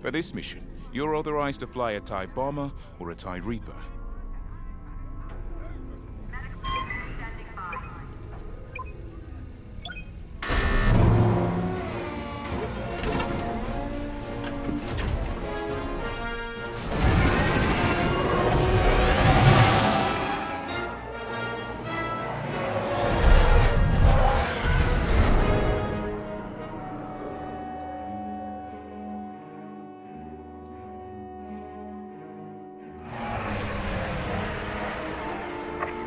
For this mission, you're authorized to fly a TIE bomber or a TIE Reaper.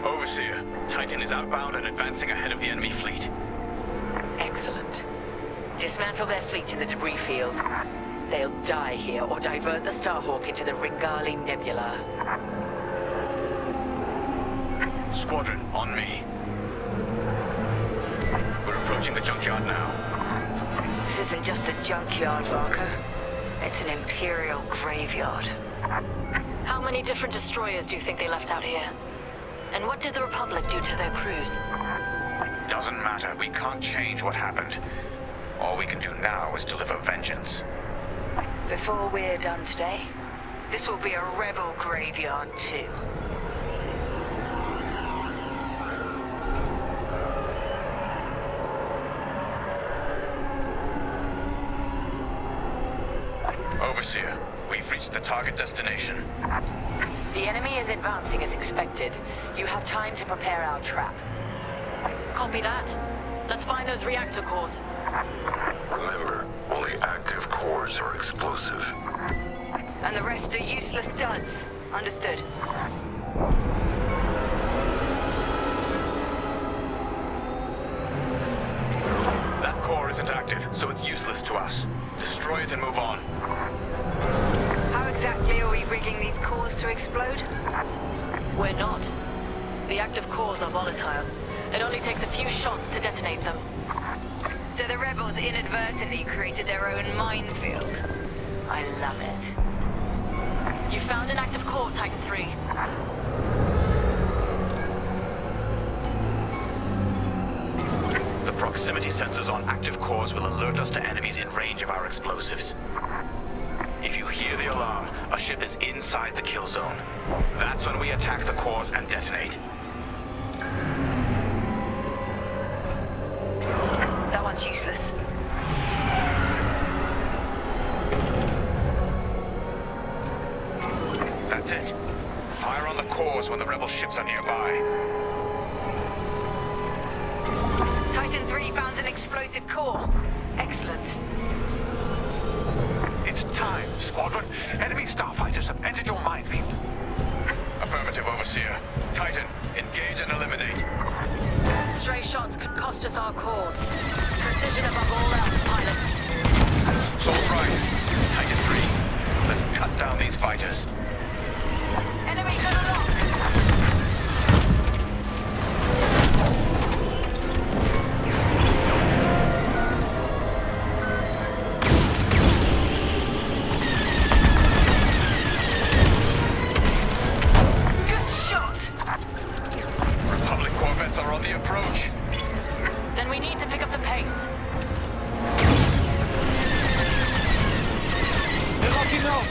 Overseer, Titan is outbound and advancing ahead of the enemy fleet. Excellent. Dismantle their fleet in the debris field. They'll die here or divert the Starhawk into the Ringali Nebula. Squadron, on me. We're approaching the junkyard now. This isn't just a junkyard, Varka. It's an Imperial graveyard. How many different destroyers do you think they left out here? And what did the Republic do to their crews? Doesn't matter. We can't change what happened. All we can do now is deliver vengeance. Before we're done today, this will be a rebel graveyard too. Overseer, we've reached the target destination. The enemy is advancing as expected. You have time to prepare our trap. Copy that. Let's find those reactor cores. Remember, only active cores are explosive. And the rest are useless duds. Understood. That core isn't active, so it's useless to us. Destroy it and move on. How exactly are we rigging these cores to explode? We're not. The active cores are volatile. It only takes a few shots to detonate them. So the rebels inadvertently created their own minefield. I love it. You found an active core, Titan 3. The proximity sensors on active cores will alert us to enemies in range of our explosives. If you hear the alarm, a ship is inside the kill zone. That's when we attack the cores and detonate. That one's useless. That's it. Fire on the cores when the rebel ships are nearby. Titan 3 found an explosive core. Excellent. It's time, Squadron. Enemy starfighters have entered your minefield. Affirmative, Overseer. Titan, engage and eliminate. Stray shots could cost us our cores. Precision above all else, pilots. Soul's right. Titan 3, let's cut down these fighters. Enemy gonna lock! Republic corvettes are on the approach. Then we need to pick up the pace. They're locking up!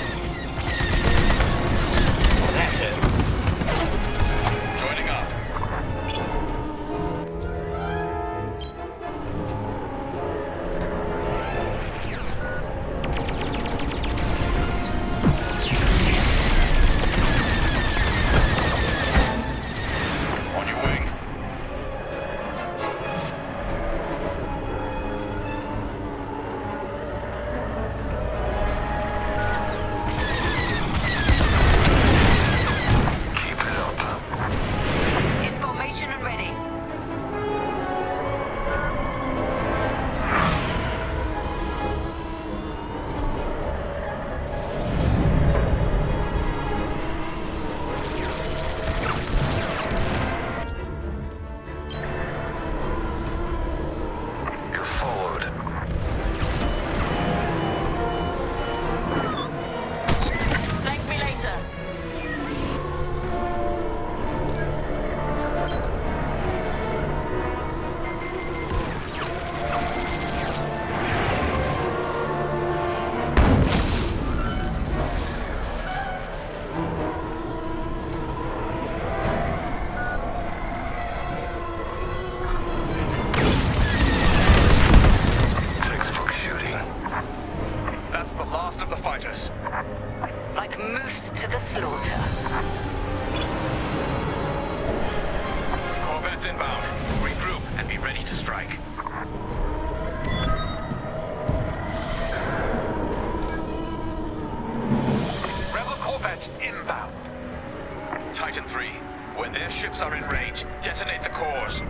Their ships are in range. Detonate the cores.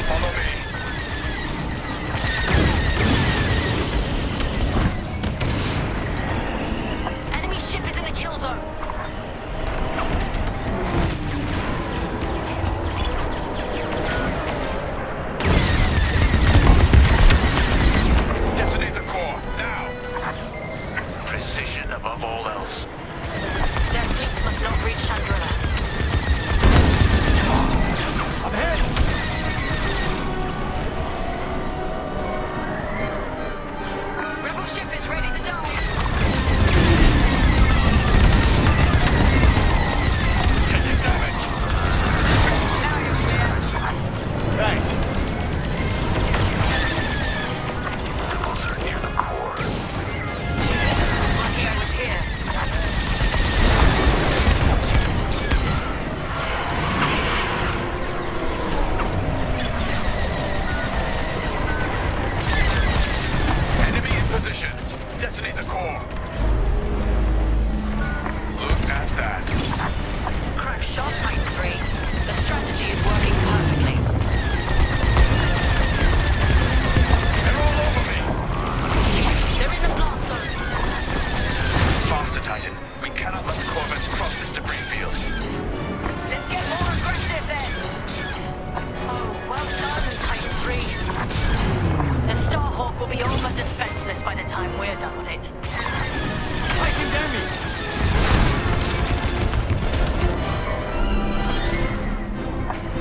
Follow me. Enemy ship is in the kill zone. Detonate the core, now! Precision above all else. Their fleet must not reach Chandrilla. I'm hit! Rebel ship is ready to die. Taking damage. Now you're clear. Thanks. Rebels are near the core. Lucky I was here. Enemy in position. Detonate the core. Look at that. Crack shot, Titan 3. The strategy is working perfectly. They're all over me. They're in the blast zone. Faster, Titan. We cannot let the corvettes cross this debris field. Let's get more aggressive then. Oh, well done, Titan 3. The Starhawk will be all but defenseless by the time we're done with it. Taking damage!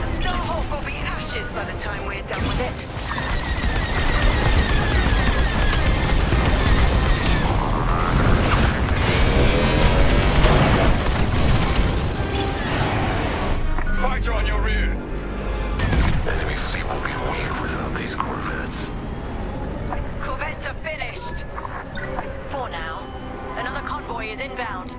The Starhawk will be ashes by the time we're done with it. Fighter on your rear. Enemy fleet will be weak without these corvettes. Corvettes are finished. For now. Another convoy is inbound.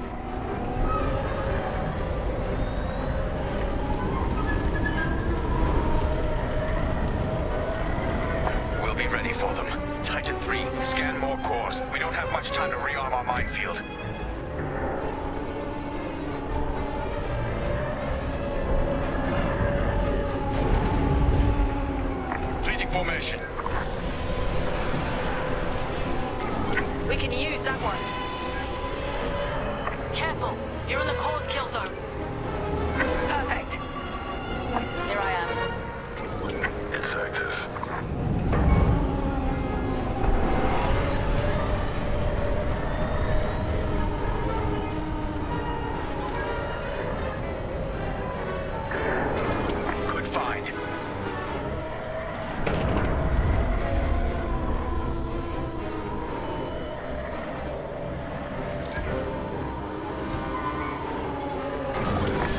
We'll be ready for them. Titan 3, scan more cores. We don't have much time to rearm our minefield. Fleeting formation. We can use that one. Careful. You're in the core's kill zone. Perfect. Here I am. It's active. Good find.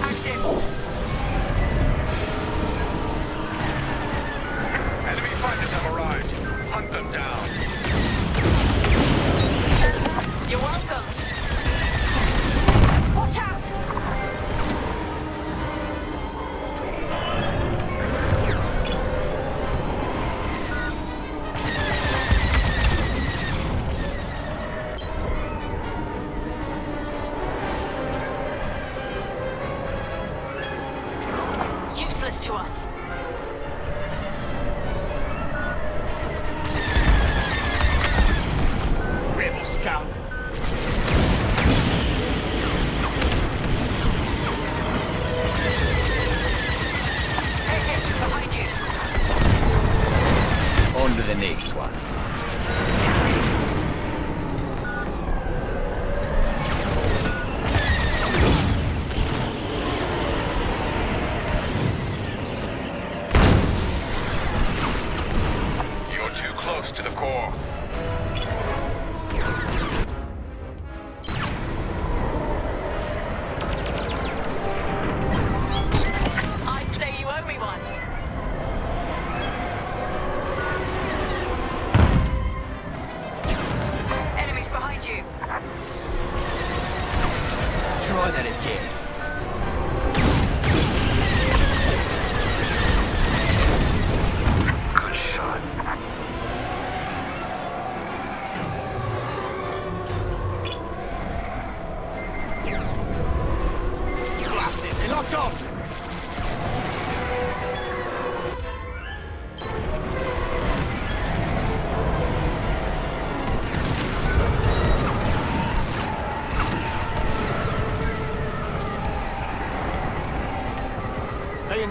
Active. Enemy fighters have arrived. Hunt them down. You're welcome. Watch out! Useless to us. Rebel scout. Pay attention behind you. On to the next one. You're too close to the core. I'd say you owe me one. Enemies behind you. Try that again. Good shot.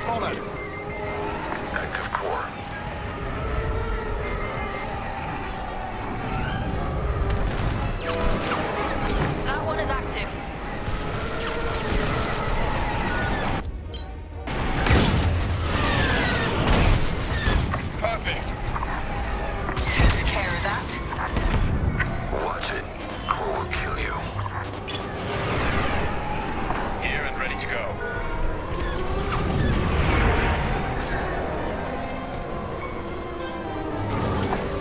followed. Active core. That one is active. Perfect. Takes care of that. Watch it. Core will kill you. Here and ready to go.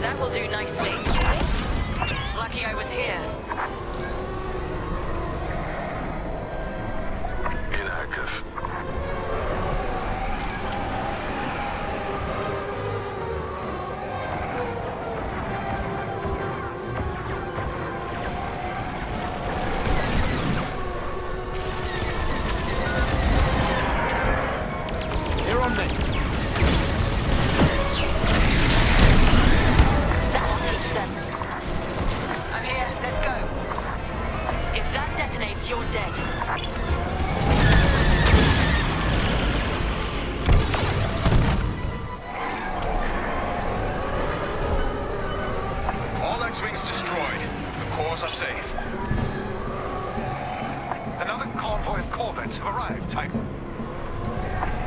That will do nicely. Lucky I was here. Inactive. Here on me. That'll teach them. I'm here. Let's go. If that detonates, you're dead. All X-Wings destroyed. The cores are safe. Another convoy of corvettes have arrived, Titan.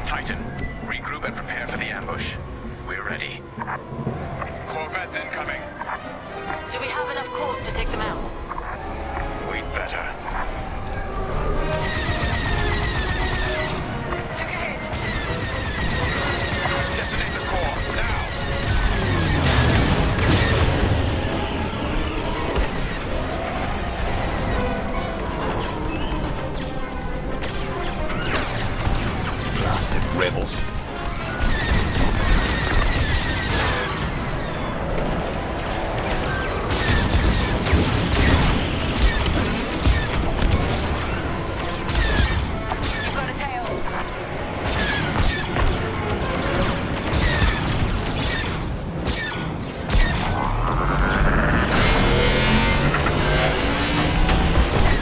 Titan, regroup and prepare for the ambush. We're ready. Corvettes incoming. Do we have enough cores to take them out? We'd better. Took a hit. Detonate the core, now! Blasted rebels. You've got a tail.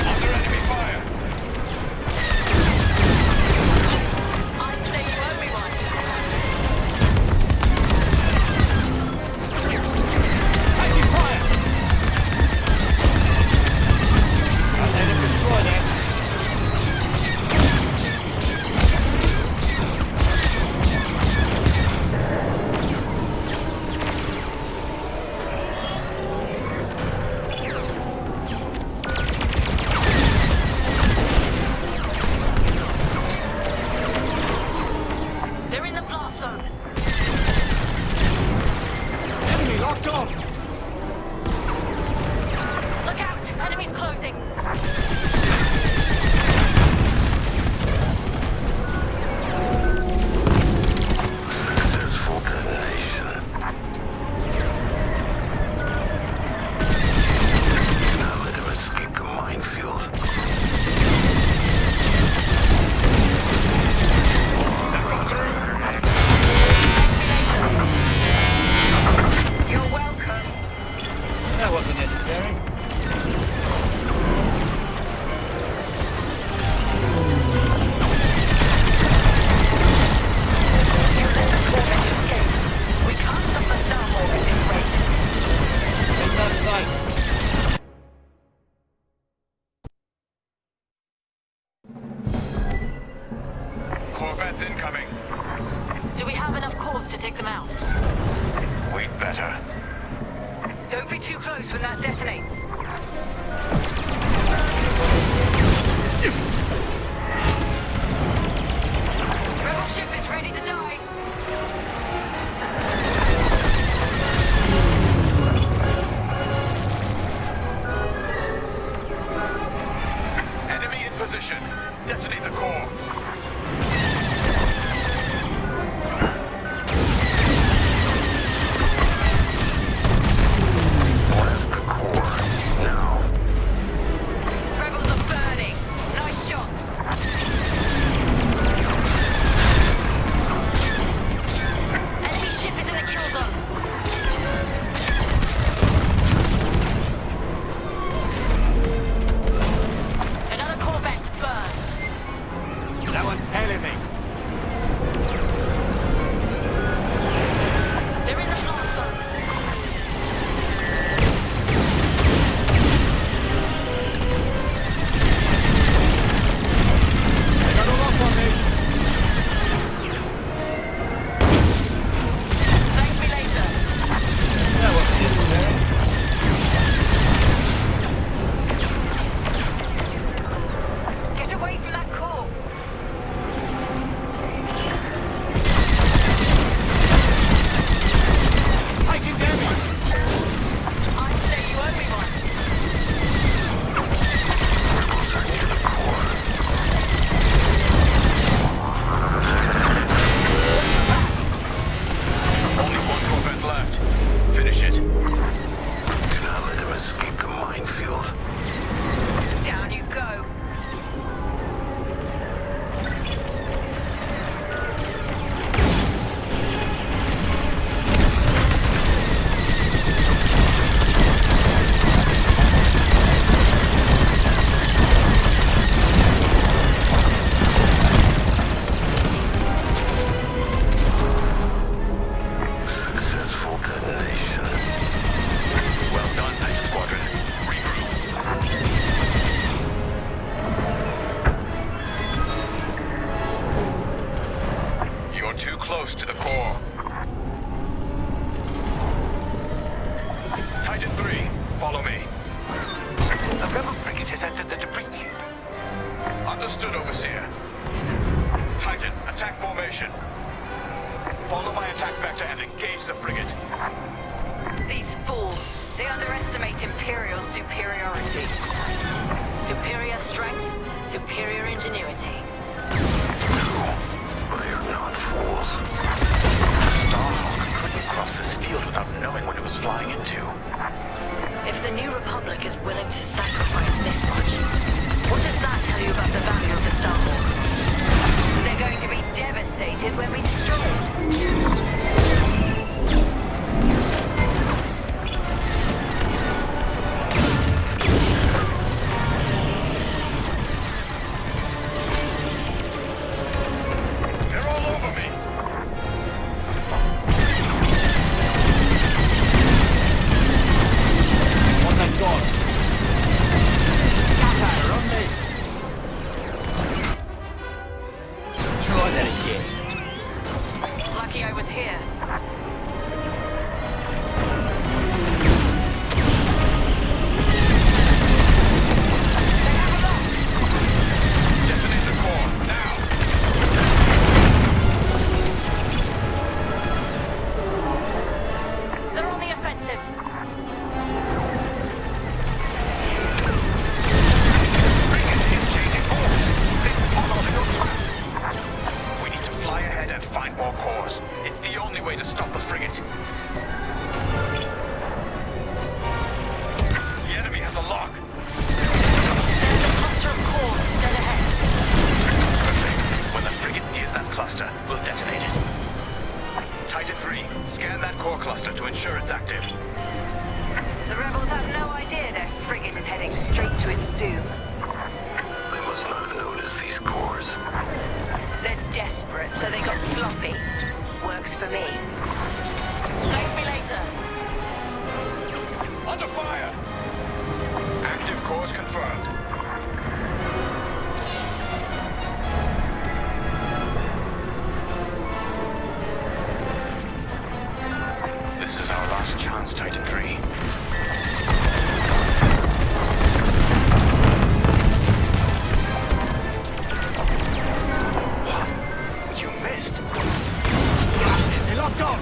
Under enemy fire! I'd say you owe me one. Taking fire! Don't let him destroy that. They're in the blast zone. Enemy locked on. Look out! Enemies closing. Successful detonation. Now let him escape the minefield. That got through! You're welcome. That wasn't necessary. You let the corvettes escape. We can't stop the Starhawk at this rate. Ain't that safe? Corvettes incoming. Do we have enough cores to take them out? We'd better. Don't be too close when that detonates. Rebel ship is ready to die. Enemy in position. Detonate the core. Blast the core. Now. Rebels are burning. Nice shot. Titan 3, follow me. A rebel frigate has entered the debris field. Understood, Overseer. Titan, attack formation. Follow my attack vector and engage the frigate. These fools, they underestimate Imperial superiority. Superior strength, superior ingenuity. They are not fools. The Starhawk couldn't cross this field without knowing what it was flying into. If the New Republic is willing to sacrifice this much, what does that tell you about the value of the Starhawk? They're going to be devastated when we destroy it. They're all over me. On them gone. Gunpowder on me. Try that again. Lucky I was here. Detonate the core, now! They're on the offensive. Frigate is changing course. They've caught onto your trap. We need to fly ahead and find more cores. It's the only way to stop the frigate. The enemy has a lock. There's a cluster of cores dead ahead. Perfect. When the frigate nears that cluster, we'll detonate it. Titan 3, scan that core cluster to ensure it's active. The rebels have no idea their frigate is heading straight to its doom. They must not have noticed these cores. They're desperate, so they got sloppy. Works for me. Thank me later. Under fire! Active cores confirmed. This is our last chance, Titan 3. What? You missed? Blasted, they locked on.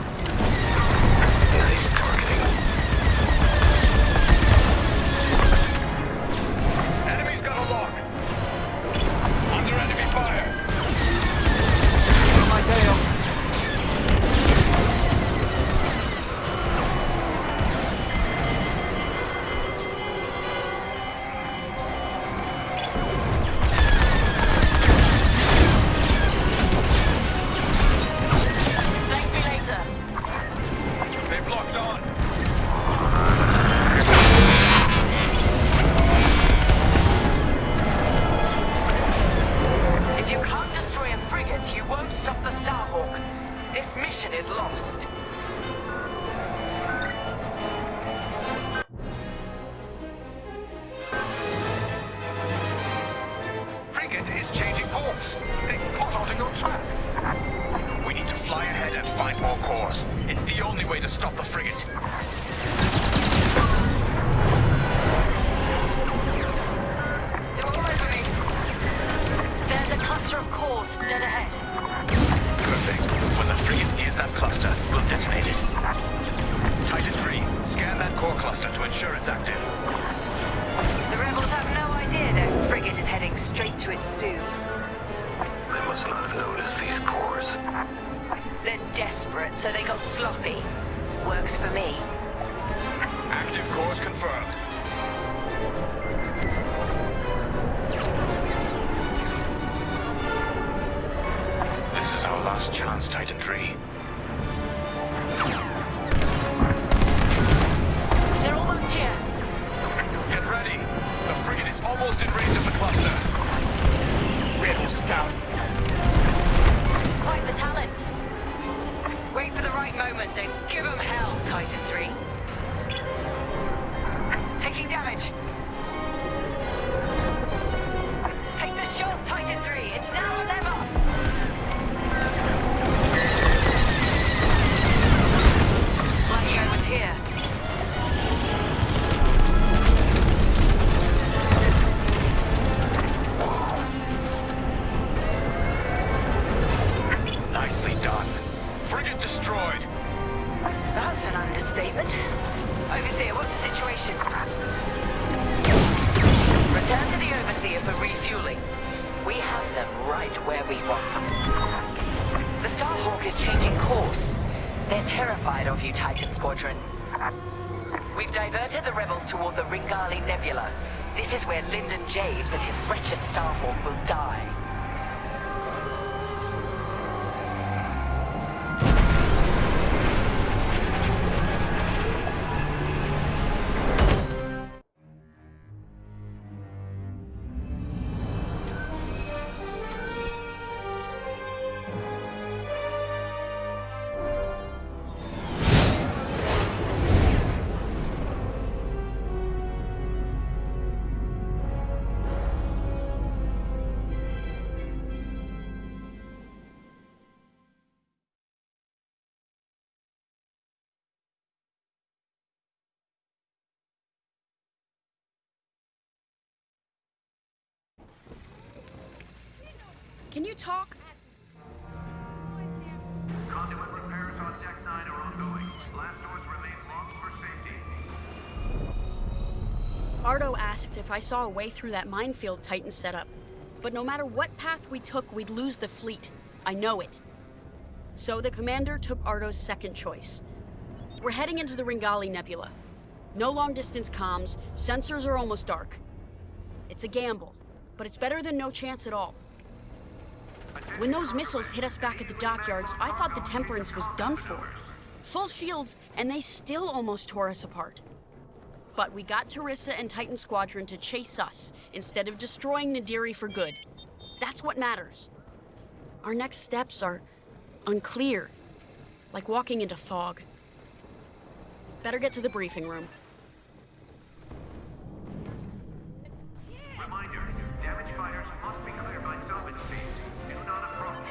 Nice targeting. Enemy's got a lock. Under enemy fire. On my tail. Thank me later. They've locked on. If you can't destroy a frigate, you won't stop the Starhawk. This mission is lost. Frigate is changing course. They've caught onto your trap. We need to fly ahead and find more cores. It's the only way to stop the frigate. They're all over me. There's a cluster of cores dead ahead. Perfect. When the frigate nears that cluster, we'll detonate it. Titan 3, scan that core cluster to ensure it's active. The rebels have no idea their frigate is heading straight to its doom. They must not have noticed these cores. They're desperate, so they got sloppy. Works for me. Active cores confirmed. This is our last chance, Titan 3. They're almost here. Get ready. The frigate is almost in range of the cluster. Rebel scout. Quite the talent. Wait for the right moment, then give them hell, Titan 3. Taking damage. Take the shot, Titan 3. It's now or never. for refueling. We have them right where we want them. The Starhawk is changing course. They're terrified of you, Titan Squadron. We've diverted the rebels toward the Ringali Nebula. This is where Lyndon Javes and his wretched Starhawk will die. Can you talk? Conduit repairs on Deck 9 are ongoing. Blast doors remain locked for safety. Ardo asked if I saw a way through that minefield Titan set up. But no matter what path we took, we'd lose the fleet. I know it. So the commander took Ardo's second choice. We're heading into the Ringali Nebula. No long-distance comms, sensors are almost dark. It's a gamble, but it's better than no chance at all. When those missiles hit us back at the dockyards, I thought the Temperance was done for. Full shields, and they still almost tore us apart. But we got Teresa and Titan Squadron to chase us, instead of destroying Nadiri for good. That's what matters. Our next steps are unclear, like walking into fog. Better get to the briefing room. Reminder, damaged fighters must be cleared by salvage teams. Do not approach.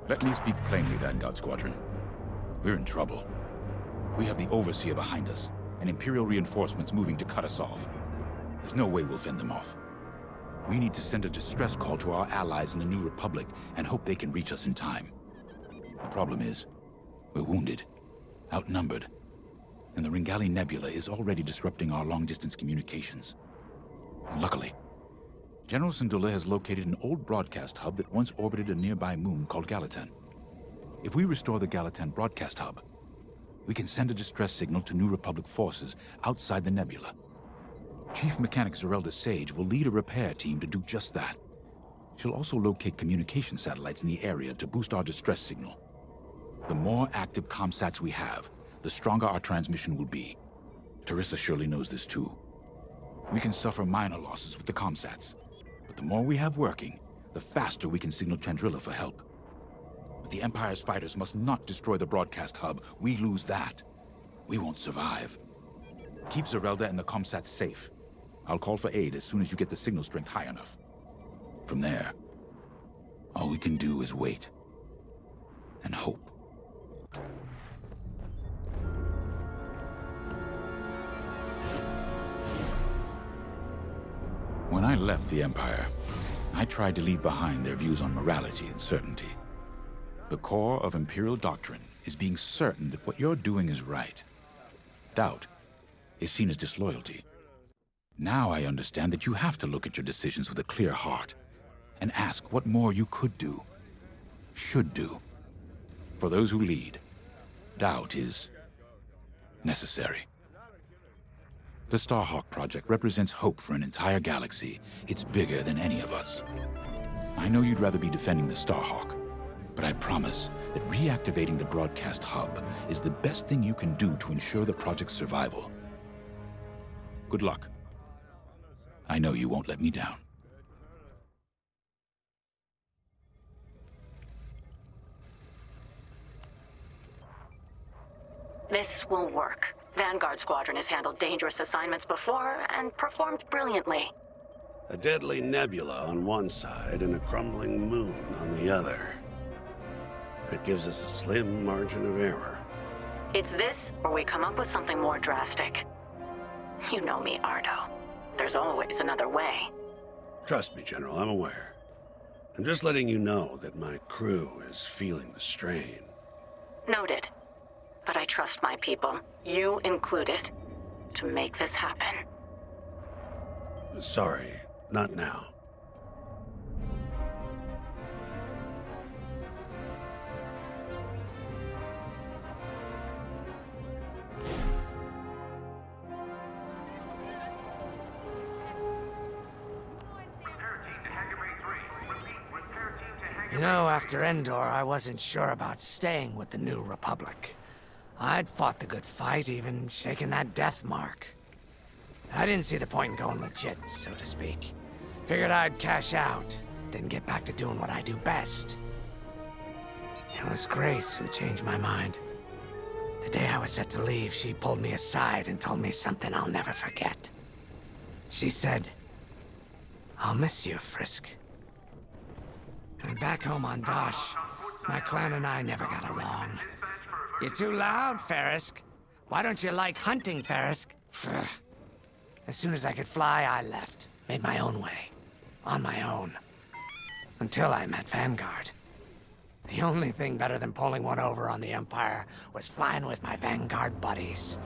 Let me speak plainly, Vanguard Squadron. We're in trouble. We have the Overseer behind us, and Imperial reinforcements moving to cut us off. There's no way we'll fend them off. We need to send a distress call to our allies in the New Republic and hope they can reach us in time. The problem is, we're wounded, outnumbered, and the Ringali Nebula is already disrupting our long-distance communications. And luckily, General Syndulla has located an old broadcast hub that once orbited a nearby moon called Gallatin. If we restore the Gallatin broadcast hub, we can send a distress signal to New Republic forces outside the nebula. Chief Mechanic Zerelda Sage will lead a repair team to do just that. She'll also locate communication satellites in the area to boost our distress signal. The more active comsats we have, the stronger our transmission will be. Teresa surely knows this too. We can suffer minor losses with the comsats, but the more we have working, the faster we can signal Chandrila for help. But the Empire's fighters must not destroy the broadcast hub. We lose that, we won't survive. Keep Zerelda and the comsats safe. I'll call for aid as soon as you get the signal strength high enough. From there, all we can do is wait and hope. When I left the Empire, I tried to leave behind their views on morality and certainty. The core of Imperial doctrine is being certain that what you're doing is right. Doubt is seen as disloyalty. Now I understand that you have to look at your decisions with a clear heart and ask what more you could do, should do. For those who lead, doubt is necessary. The Starhawk project represents hope for an entire galaxy. It's bigger than any of us. I know you'd rather be defending the Starhawk, but I promise that reactivating the broadcast hub is the best thing you can do to ensure the project's survival. Good luck. I know you won't let me down. This will work. Vanguard Squadron has handled dangerous assignments before and performed brilliantly. A deadly nebula on one side and a crumbling moon on the other. That gives us a slim margin of error. It's this, or we come up with something more drastic. You know me, Ardo. There's always another way. Trust me, General, I'm aware. I'm just letting you know that my crew is feeling the strain. Noted. I trust my people, you included, to make this happen. Sorry, not now. You know, after Endor, I wasn't sure about staying with the New Republic. I'd fought the good fight, even shaken that death mark. I didn't see the point in going legit, so to speak. Figured I'd cash out, then get back to doing what I do best. It was Grace who changed my mind. The day I was set to leave, she pulled me aside and told me something I'll never forget. She said, "I'll miss you, Frisk." And back home on Dosh, my clan and I never got along. You're too loud, Farisk. Why don't you like hunting, Farisk? As soon as I could fly, I left. Made my own way. On my own. Until I met Vanguard. The only thing better than pulling one over on the Empire was flying with my Vanguard buddies.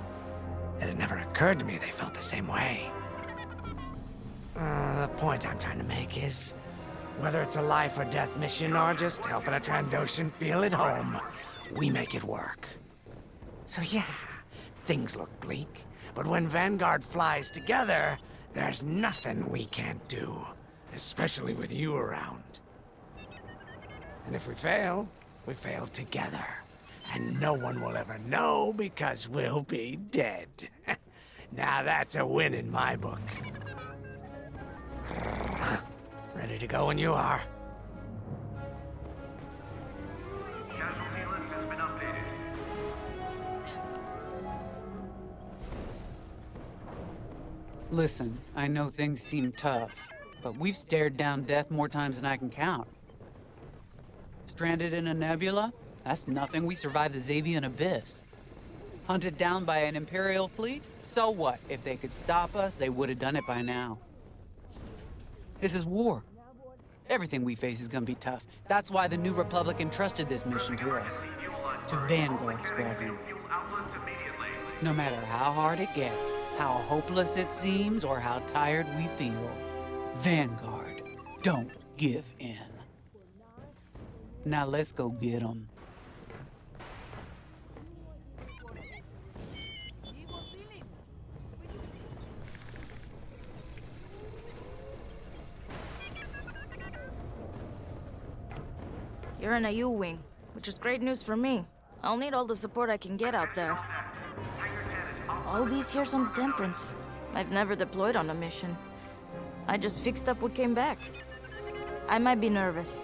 It had never occurred to me they felt the same way. The point I'm trying to make is, whether it's a life or death mission or just helping a Trandoshan feel at home, we make it work. So yeah, things look bleak, but when Vanguard flies together, there's nothing we can't do, especially with you around. And if we fail together. And no one will ever know because we'll be dead. Now that's a win in my book. Ready to go when you are. Casualty list has been updated. Listen, I know things seem tough, but we've stared down death more times than I can count. Stranded in a nebula? That's nothing. We survived the Xavian Abyss. Hunted down by an Imperial fleet? So what? If they could stop us, they would have done it by now. This is war. Everything we face is gonna be tough. That's why the New Republic entrusted this mission to us. To Vanguard Squadron. No matter how hard it gets, how hopeless it seems, or how tired we feel, Vanguard don't give in. Now let's go get them. You're in a U-wing, which is great news for me. I'll need all the support I can get out there. All these years on the Temperance, I've never deployed on a mission. I just fixed up what came back. I might be nervous.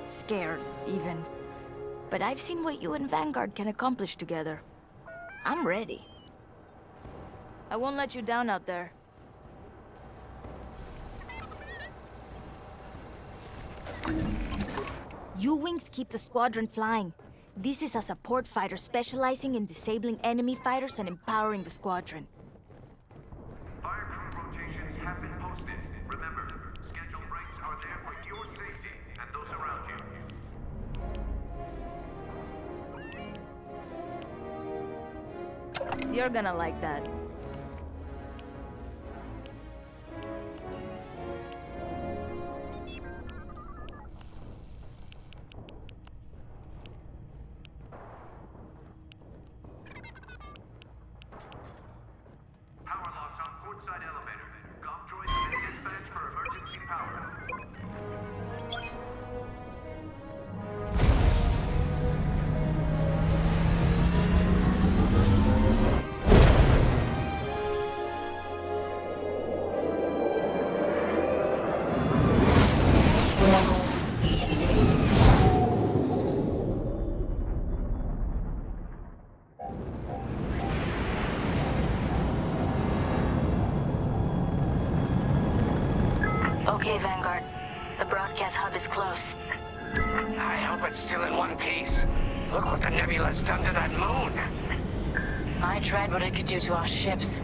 Scared, even. But I've seen what you and Vanguard can accomplish together. I'm ready. I won't let you down out there. U-wings keep the squadron flying. This is a support fighter specializing in disabling enemy fighters and empowering the squadron. Fire crew rotations have been posted. Remember, scheduled breaks are there for your safety and those around you. You're gonna like that. Power loss on portside elevator. Comm droids have been dispatched for emergency power. Okay, Vanguard. The broadcast hub is close. I hope it's still in one piece. Look what the nebula's done to that moon. I tried what it could do to our ships.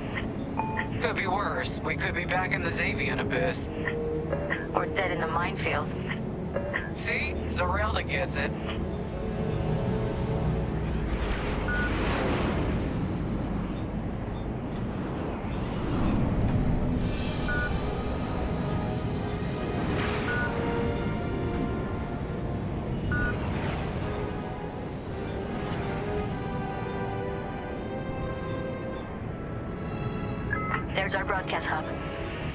Could be worse. We could be back in the Xavian Abyss. Or dead in the minefield. See? Zarelda gets it. There's our broadcast hub.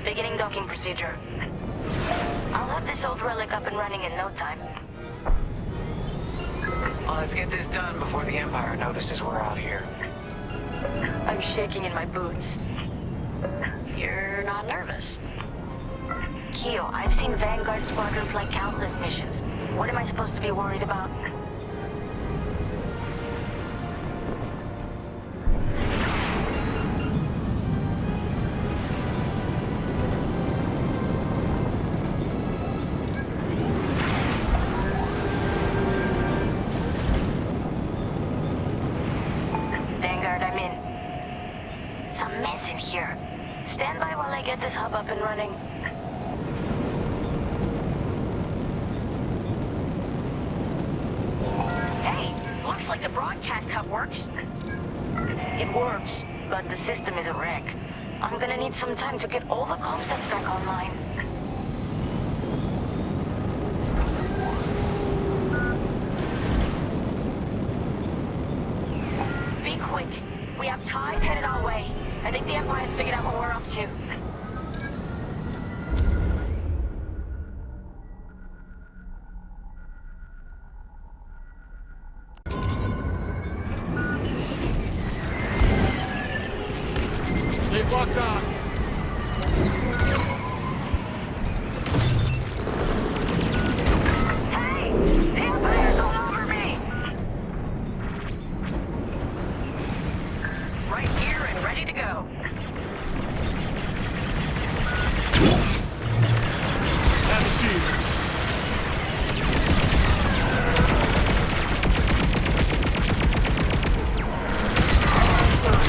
Beginning docking procedure. I'll have this old relic up and running in no time. Well, let's get this done before the Empire notices we're out here. I'm shaking in my boots. You're not nervous. Keo, I've seen Vanguard Squadron fly countless missions. What am I supposed to be worried about? Vanguard, I'm in. It's a mess in here. Stand by while I get this hub up and running. Looks like the broadcast hub works. It works, but the system is a wreck. I'm gonna need some time to get all the comm sets back online. Be quick. We have ties headed our way. I think the Empire's figured out what we're up to. They've locked on. Hey! The Empire's all over me! Right here and ready to go. Have a seat.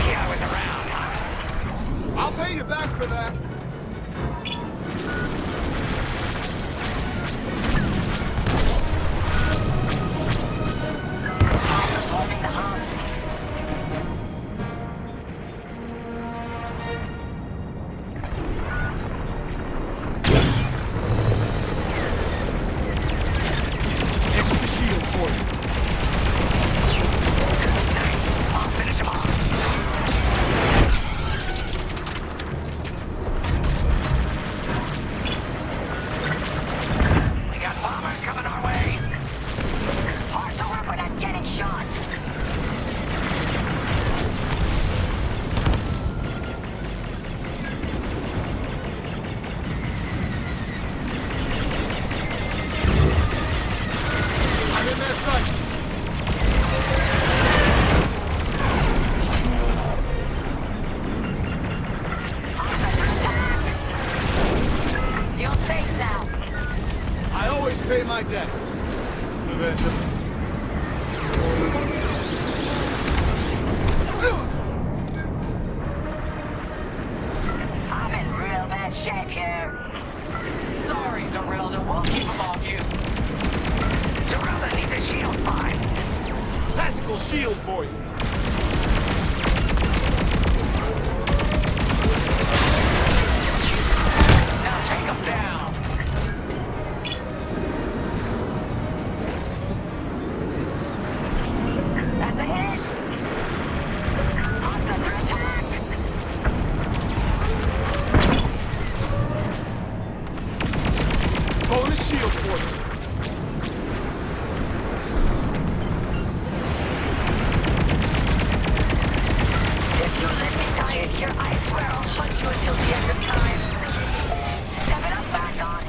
Yeah, I was around. I'll pay you back for that. I'm absorbing the hub. Extra shield for you. Nice. I'll finish him off. We got bombers coming our way. Hard to work when I'm getting shot. I'm in their sights. You're safe now. I always pay my debts. Avenger. I'm in real bad shape here. Sorry, Zarelda. We'll keep them off you. Zarelda needs a shield, fine. Tactical shield for you. Now take them down. That's a hit. Hub's under attack. Bonus shield for you. If you let me die in here, I swear I'll hunt you until the end of time. Step it up, Vanguard.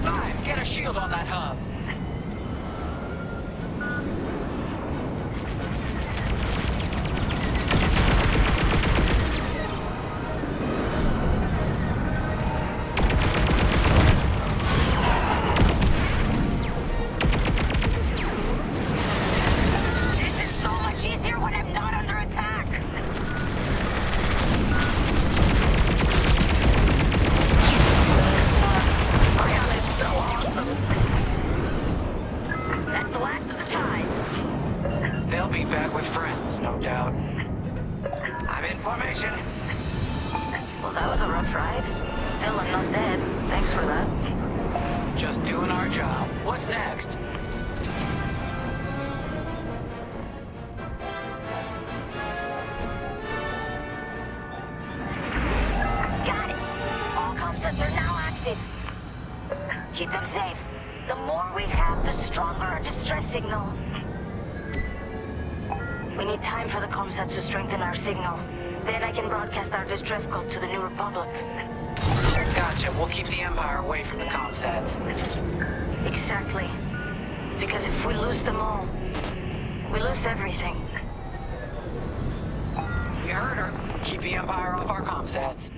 Fine, get a shield on that hub. This is so much easier when I'm not under attack. Ion is so awesome. That's the last of the ties. They'll be back with friends, no doubt. I'm in formation. Well, that was a rough ride. Still, I'm not dead. Thanks for that. Just doing our job. What's next? more we have, the stronger our distress signal. We need time for the comsats to strengthen our signal. Then I can broadcast our distress code to the New Republic. Gotcha. We'll keep the Empire away from the comsats. Exactly. Because if we lose them all, we lose everything. You heard her. Keep the Empire off our comsats.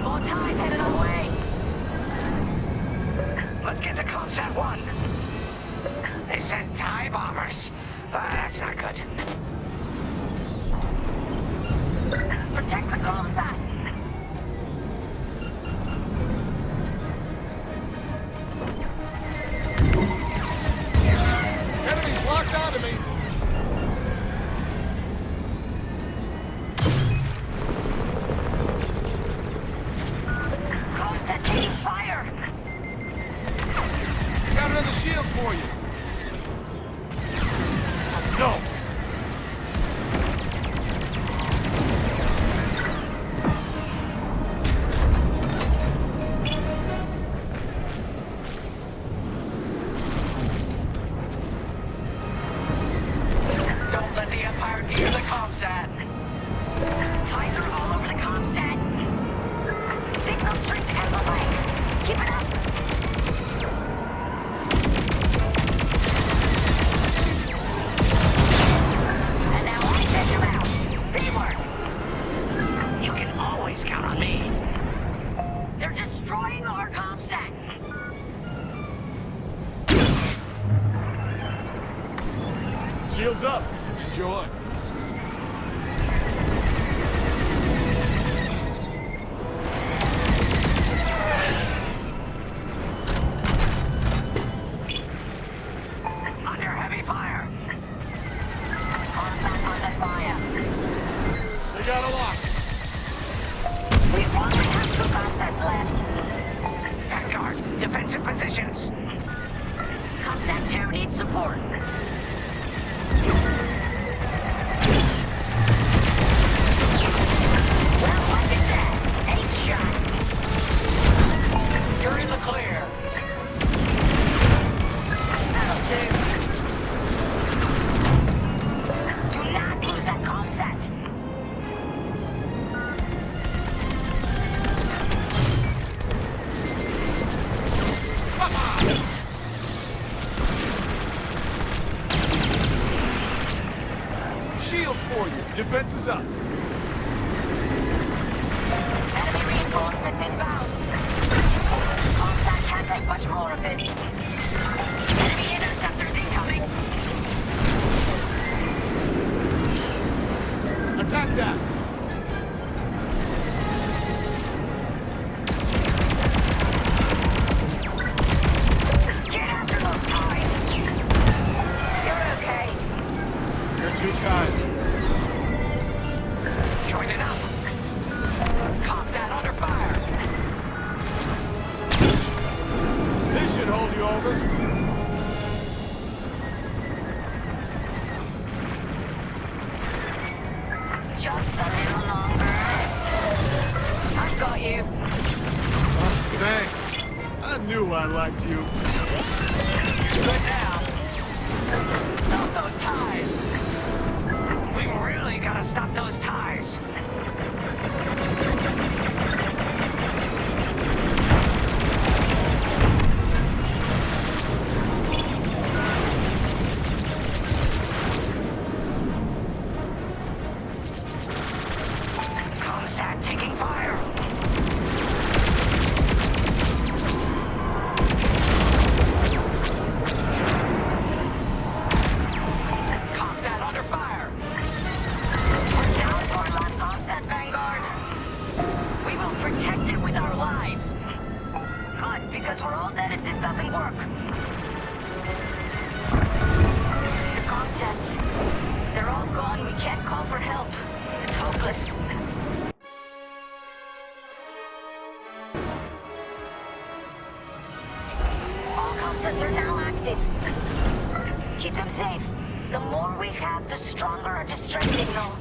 More ties headed our way. Let's get to Comsat 1. They sent TIE bombers. That's not good. Protect the comsat. Enemies locked onto me. Comsat taking fire. Got another shield for you. No. Don't let the Empire near the comsat. Ties are all over the comsat. Signal strength amplified. Keep it up. And now I take him out. Teamwork. You can always count on me. They're destroying our comsat. Shields up. Enjoy. Under heavy fire. Comsat under fire. They got a lock. We only have 2 comsats left. Vanguard, defensive positions. Comsat 2 needs support. Well, look at that. Ace shot. You're in the clear. That'll do. Do not lose that comsat. Come on. Shield for you. Defense is up. Enemy reinforcements inbound. Comsat can't take much more of this. Enemy interceptors incoming. Attack that. Get after those ties. You're okay. You're too kind. Joining up. Comsat under fire. This should hold you over. Just a little longer. I've got you. Thanks. I knew I liked you. Good now. Stop those ties. We really gotta stop those ties. Comsat taking fire. Comsat under fire. We're down to our last comsat, Vanguard. We will protect it with our lives. Good, because we're all dead if this doesn't work. The comsats, they're all gone. We can't call for help. It's hopeless. All comsats are now active. Keep them safe. The more we have, the stronger our distress signal.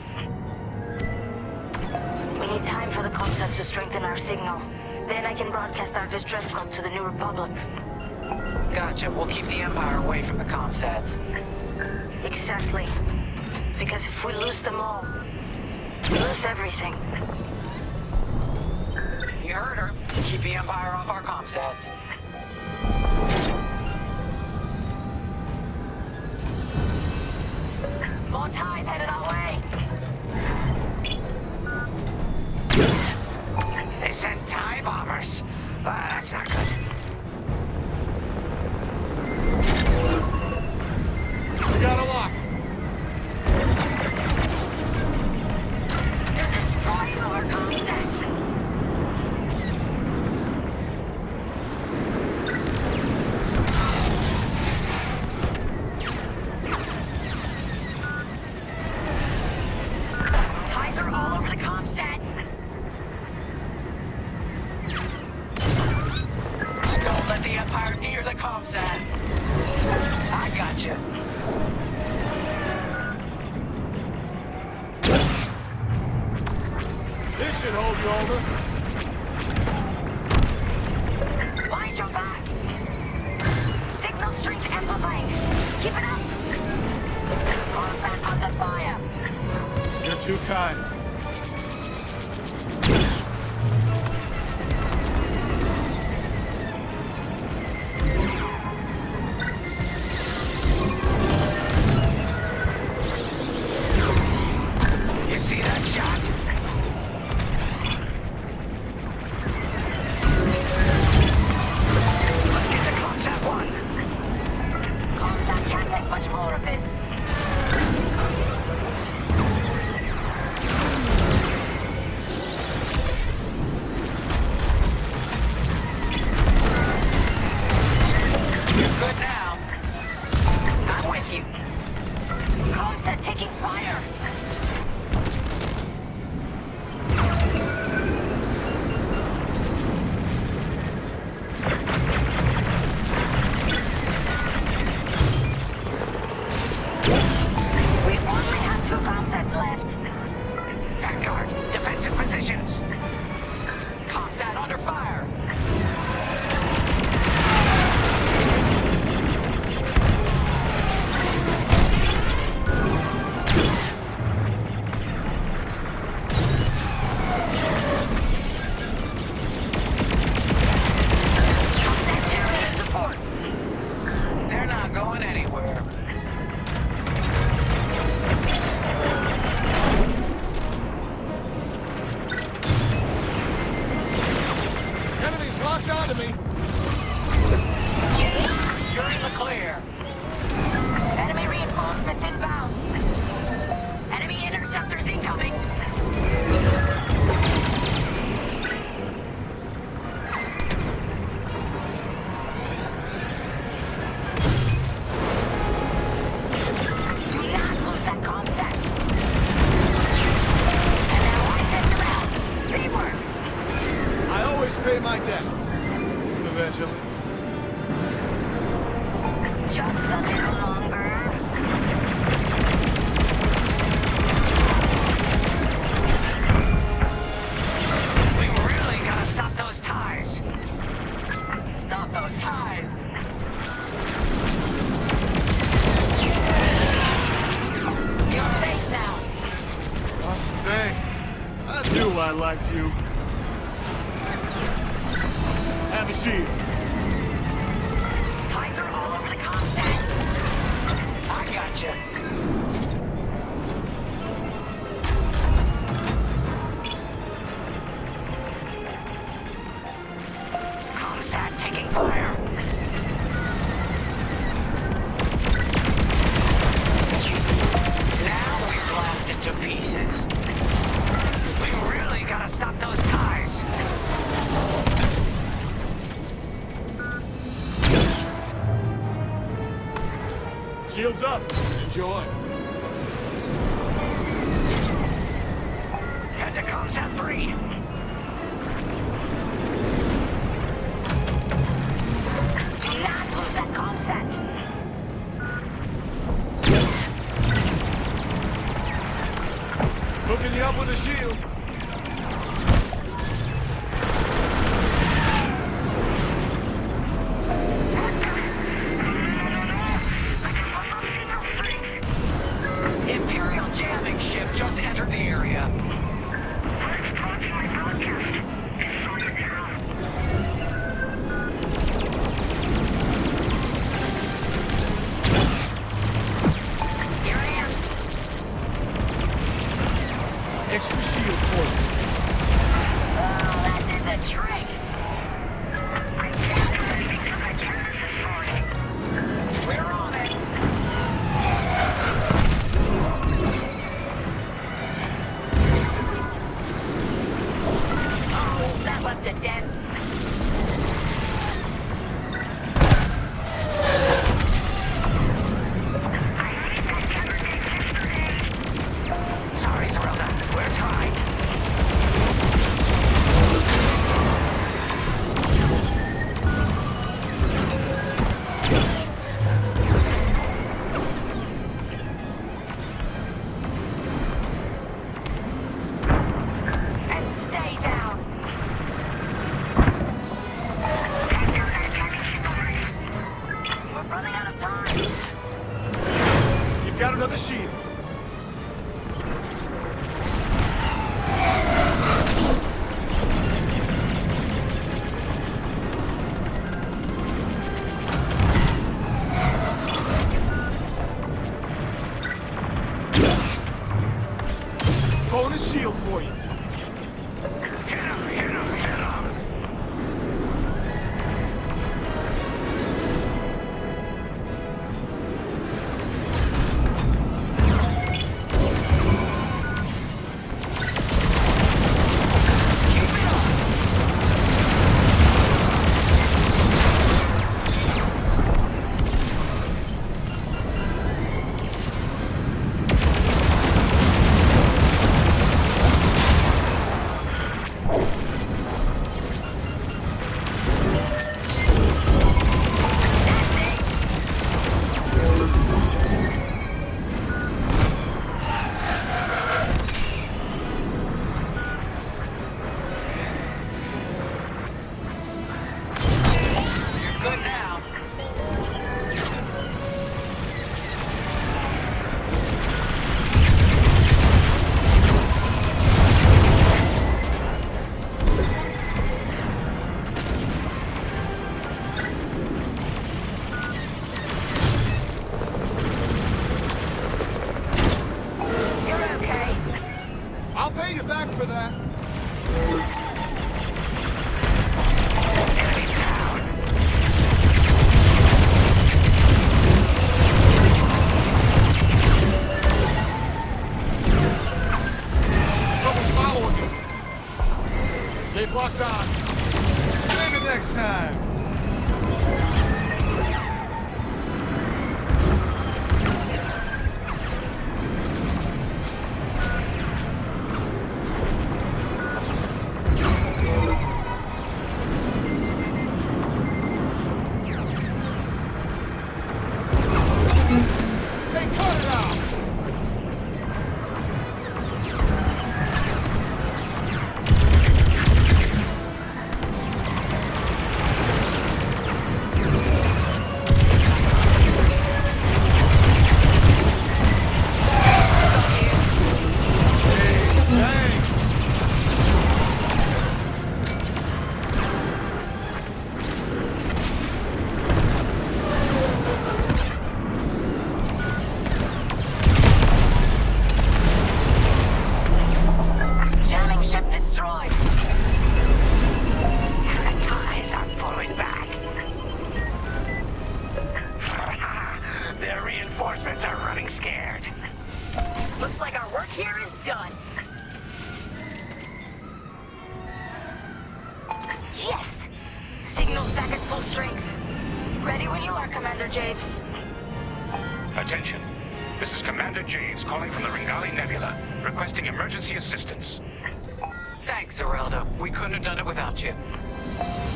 We We need time for the comsats to strengthen our signal. Then I can broadcast our distress call to the New Republic. Gotcha. We'll keep the Empire away from the comsats. Exactly. Because if we lose them all, we lose everything. You heard her. Keep the Empire off our comsats. More ties headed our way. They sent TIE bombers. That's not good. We got a lock. They're destroying our comsat. Ties are all over the comsat. Don't let the Empire near the comsat. I gotcha. This should hold you over. Mind your back. Signal strength amplifying. Keep it up. Comsat under fire. You're too kind. You see that shot? Let's get to Comsat 1. Comsat can't take much more of this. You're good now. I'm with you. Comsat taking fire. We only have 2 comsats left. Vanguard, defensive positions. Comsat under fire. Comsat 2 needs support. They're not going anywhere. Enemies locked onto me. You're in the clear. Enemy reinforcements inbound. Enemy interceptors incoming. Do not lose that comsat. And now I take them out. Teamwork. I always pay my debts. Eventually. Just a little longer. We really gotta stop those ties. Stop those ties. You're safe now. Oh, thanks. I knew I liked you. Have a shield. Ties are all over the comsat. I gotcha. Comsat taking fire. Now we're blasted to pieces. We really gotta stop those ties. Shields up. Enjoy. Head to Comsat 3. Do not lose that comsat. Hooking you up with a shield. just a dent. Sorry, Zerelda. We're trying. And stay down. We're running out of time. You've got another shield. Bonus shield for you. Hit him, hit him, hit him. Good now. You're okay. I'll pay you back for that. Enemy down. Someone's following you. They've locked on. Save it next time. Hey, cut it out! Hey, thanks! Jamming ship destroyed. The ties are pulling back. Their reinforcements are running scared. Looks like our work here is done. Yes! Signal's back at full strength. Ready when you are, Commander Javes. Attention. This is Commander Javes calling from the Ringali Nebula, requesting emergency assistance. Thanks, Zerelda. We couldn't have done it without you.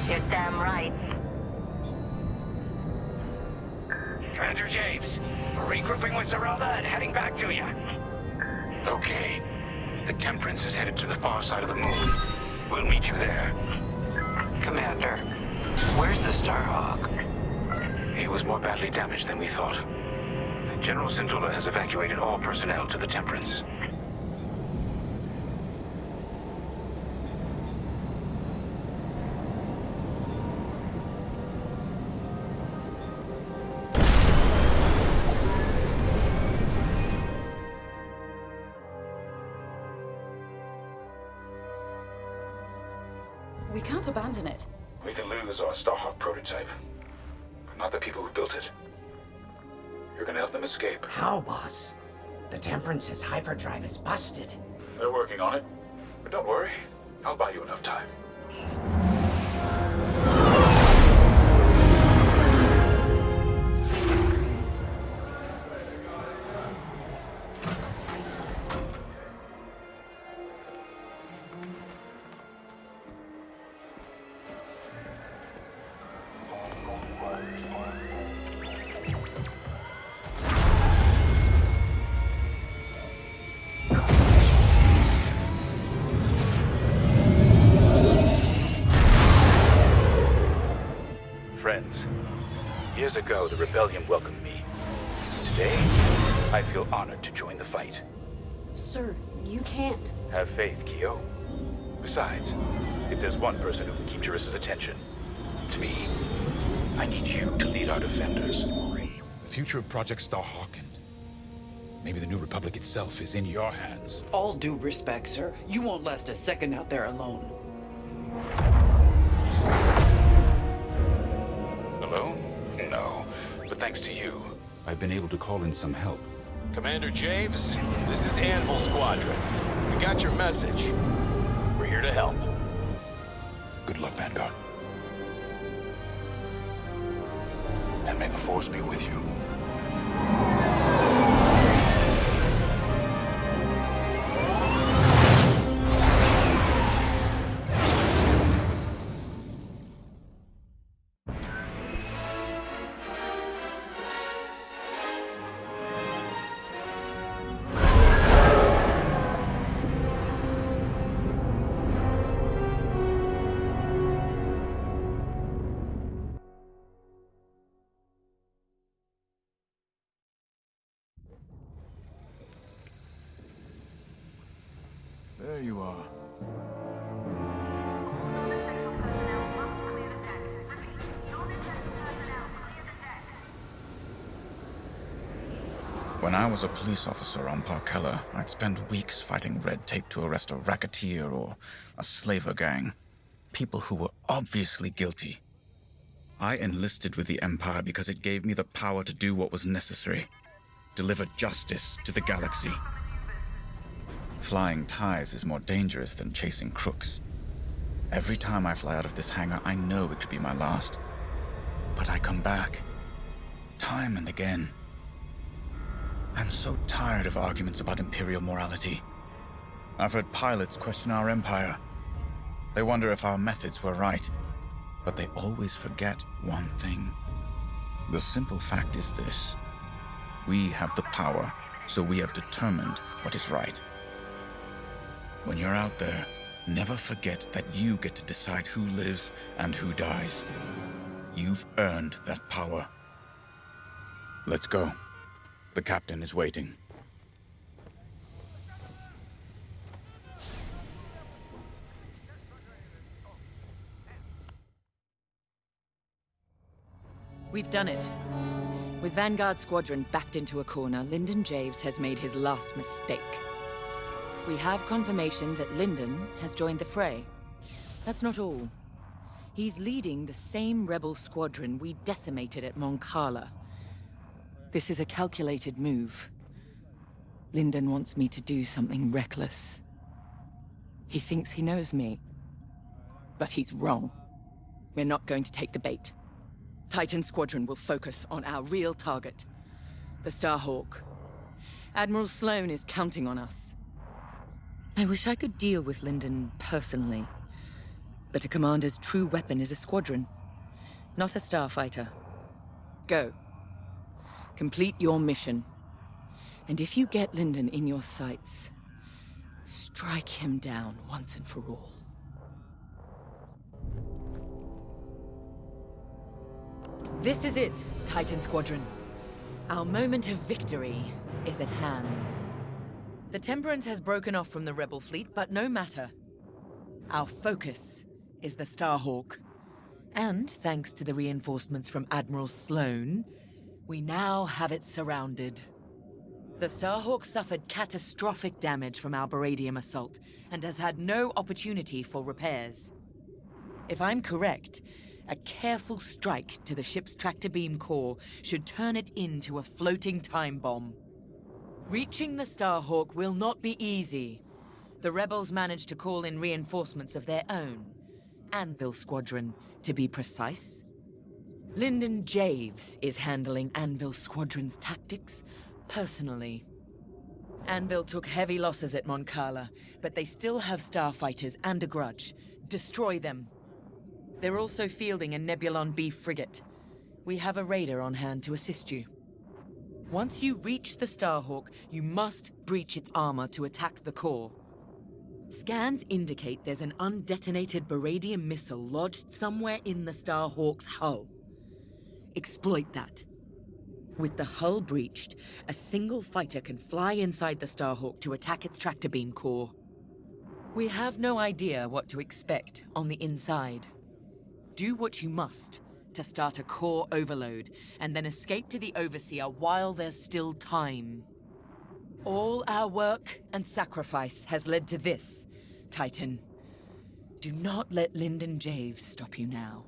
You're damn right. Commander Javes, regrouping with Zerelda and heading back to you. Okay. The Temperance is headed to the far side of the moon. We'll meet you there. Commander, where's the Starhawk? He was more badly damaged than we thought. General Scintilla has evacuated all personnel to the Temperance. We can't abandon it. We can lose our Starhawk prototype, but not the people who built it. You're gonna help them escape. How, boss? The Temperance's hyperdrive is busted. They're working on it, but don't worry. I'll buy you enough time. friends. Years ago, the Rebellion welcomed me. Today, I feel honored to join the fight. Sir, you can't. Have faith, Kyo. Besides, if there's one person who can keep Jarissa's attention, it's me. I need you to lead our defenders. The future of Project Starhawk and maybe the New Republic itself is in your hands. All due respect, sir. You won't last a second out there alone. Alone? No. But thanks to you, I've been able to call in some help. Commander James, this is Anvil Squadron. We got your message. We're here to help. Good luck, Vanguard. And may the Force be with you. There you are. When I was a police officer on Parkella, I'd spend weeks fighting red tape to arrest a racketeer or a slaver gang. People who were obviously guilty. I enlisted with the Empire because it gave me the power to do what was necessary. Deliver justice to the galaxy. Flying ties is more dangerous than chasing crooks. Every time I fly out of this hangar, I know it could be my last. But I come back. Time and again. I'm so tired of arguments about Imperial morality. I've heard pilots question our Empire. They wonder if our methods were right. But they always forget one thing. The simple fact is this. We have the power, so we have determined what is right. When you're out there, never forget that you get to decide who lives and who dies. You've earned that power. Let's go. The captain is waiting. We've done it. With Vanguard Squadron backed into a corner, Lyndon Javes has made his last mistake. We have confirmation that Lyndon has joined the fray. That's not all. He's leading the same rebel squadron we decimated at Mon Cala. This is a calculated move. Lyndon wants me to do something reckless. He thinks he knows me. But he's wrong. We're not going to take the bait. Titan Squadron will focus on our real target, the Starhawk. Admiral Sloane is counting on us. I wish I could deal with Lyndon personally. But a commander's true weapon is a squadron, not a starfighter. Go. Complete your mission. And if you get Lyndon in your sights, strike him down once and for all. This is it, Titan Squadron. Our moment of victory is at hand. The Temperance has broken off from the Rebel fleet, but no matter. Our focus is the Starhawk. And thanks to the reinforcements from Admiral Sloane, we now have it surrounded. The Starhawk suffered catastrophic damage from our Baradium assault and has had no opportunity for repairs. If I'm correct, a careful strike to the ship's tractor beam core should turn it into a floating time bomb. Reaching the Starhawk will not be easy. The rebels managed to call in reinforcements of their own. Anvil Squadron, to be precise. Lyndon Javes is handling Anvil Squadron's tactics personally. Anvil took heavy losses at Mon Cala, but they still have starfighters and a grudge. Destroy them. They're also fielding a Nebulon B frigate. We have a raider on hand to assist you. Once you reach the Starhawk, you must breach its armor to attack the core. Scans indicate there's an undetonated Baradium missile lodged somewhere in the Starhawk's hull. exploit that. With the hull breached, a single fighter can fly inside the Starhawk to attack its tractor beam core. We have no idea what to expect on the inside. Do what you must to start a core overload, and then escape to the Overseer while there's still time. All our work and sacrifice has led to this, Titan. Do not let Lyndon Javes stop you now.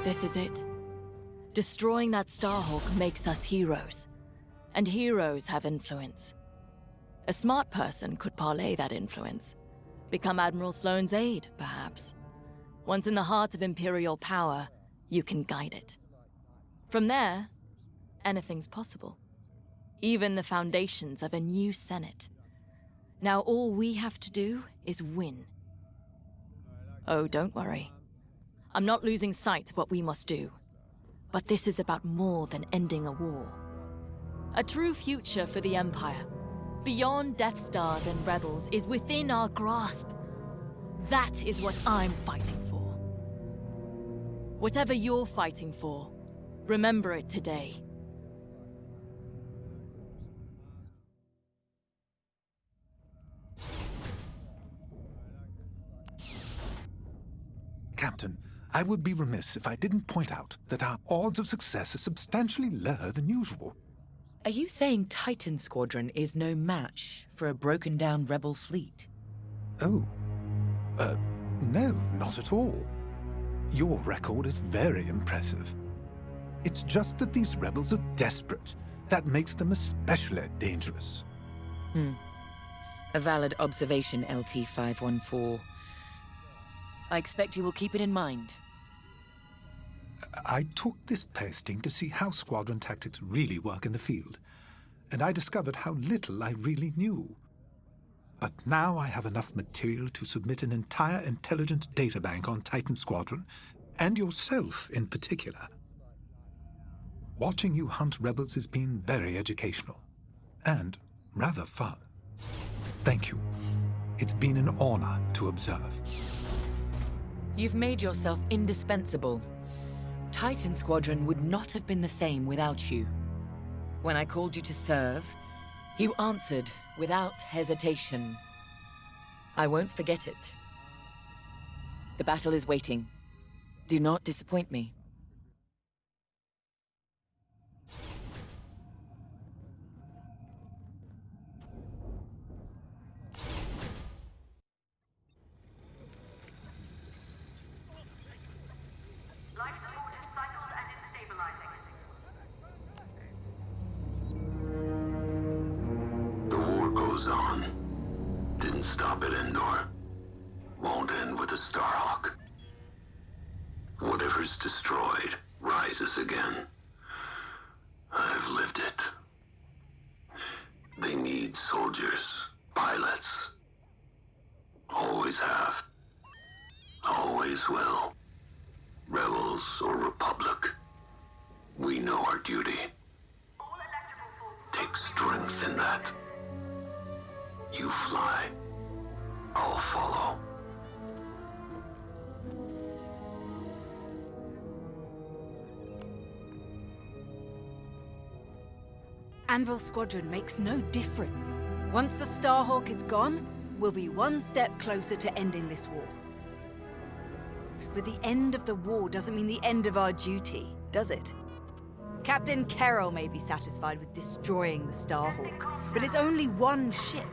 This is it. Destroying that Starhawk makes us heroes. And heroes have influence. A smart person could parlay that influence. Become Admiral Sloane's aide, perhaps. Once in the heart of Imperial power, you can guide it. From there, anything's possible. Even the foundations of a new Senate. Now all we have to do is win. Oh, don't worry. I'm not losing sight of what we must do. But this is about more than ending a war. A true future for the Empire, beyond Death Stars and Rebels, is within our grasp. That is what I'm fighting for. Whatever you're fighting for, remember it today. Captain, I would be remiss if I didn't point out that our odds of success are substantially lower than usual. Are you saying Titan Squadron is no match for a broken-down Rebel fleet? Oh. No, not at all. Your record is very impressive. It's just that these rebels are desperate. That makes them especially dangerous. A valid observation, LT-514. I expect you will keep it in mind. I took this posting to see how squadron tactics really work in the field, and I discovered how little I really knew. But now I have enough material to submit an entire intelligence databank on Titan Squadron, and yourself in particular. Watching you hunt rebels has been very educational, and rather fun. Thank you. It's been an honor to observe. You've made yourself indispensable. Titan Squadron would not have been the same without you. When I called you to serve, you answered without hesitation. I won't forget it. The battle is waiting. Do not disappoint me. Life support is cycled and is stabilizing. The war goes on. Didn't stop at Endor. Won't end with the Starhawk. Whatever's destroyed rises again. I've lived it. They need soldiers, pilots. Always have. Always will. Rebels or Republic. We know our duty. Take strength in that. You fly. I'll follow. Anvil Squadron makes no difference. Once the Starhawk is gone, we'll be one step closer to ending this war. But the end of the war doesn't mean the end of our duty, does it? Captain Carroll may be satisfied with destroying the Starhawk, but it's only one ship.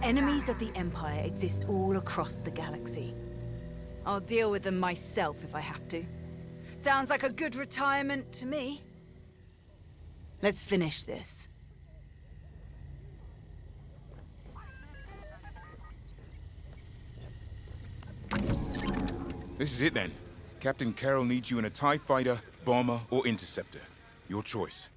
Enemies of the Empire exist all across the galaxy. I'll deal with them myself if I have to. Sounds like a good retirement to me. Let's finish this. This is it then. Captain Carroll needs you in a TIE fighter, bomber, or interceptor. Your choice.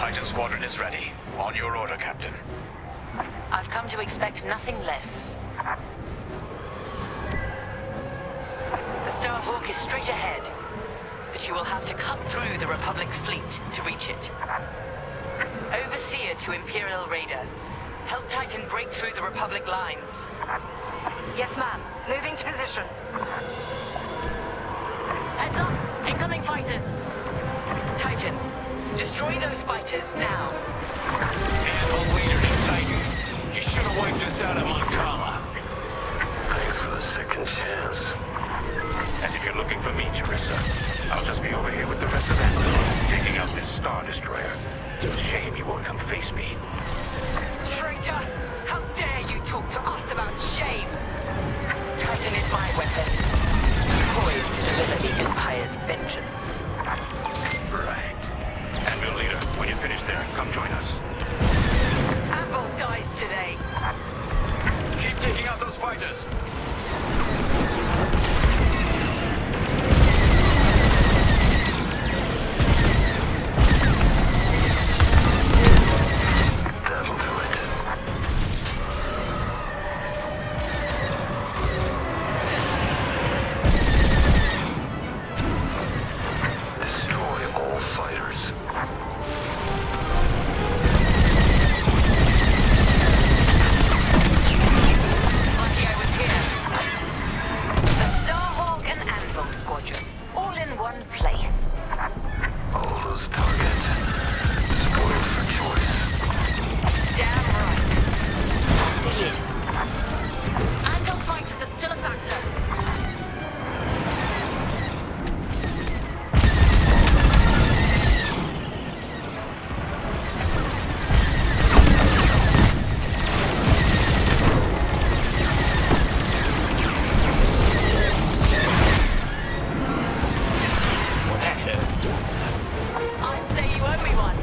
Titan Squadron is ready. On your order, Captain. I've come to expect nothing less. The Starhawk is straight ahead, but you will have to cut through the Republic fleet to reach it. Overseer to Imperial Raider. Help Titan break through the Republic lines. Yes, ma'am. Moving to position. Heads up! Incoming fighters! Titan, destroy those fighters now. Handle leader to Titan. You should have wiped us out at Moncala. Thanks for the second chance. And if you're looking for me, Teresa, I'll just be over here with the rest of Andor, taking out this Star Destroyer. Shame you won't come face me. Traitor! How dare you talk to us about shame? Titan is my weapon, poised to deliver the Empire's vengeance. Right. Admiral Leader, when you're finished there, come join us. Anvil dies today. Keep taking out those fighters. That'll do it. Destroy all fighters. Lucky I was here. The Starhawk and Anvil Squadron, all in one place. All those targets. Spoiled for choice. Damn right. Up to you. Anvil's fighters are still a factor. I'd say you owe me one.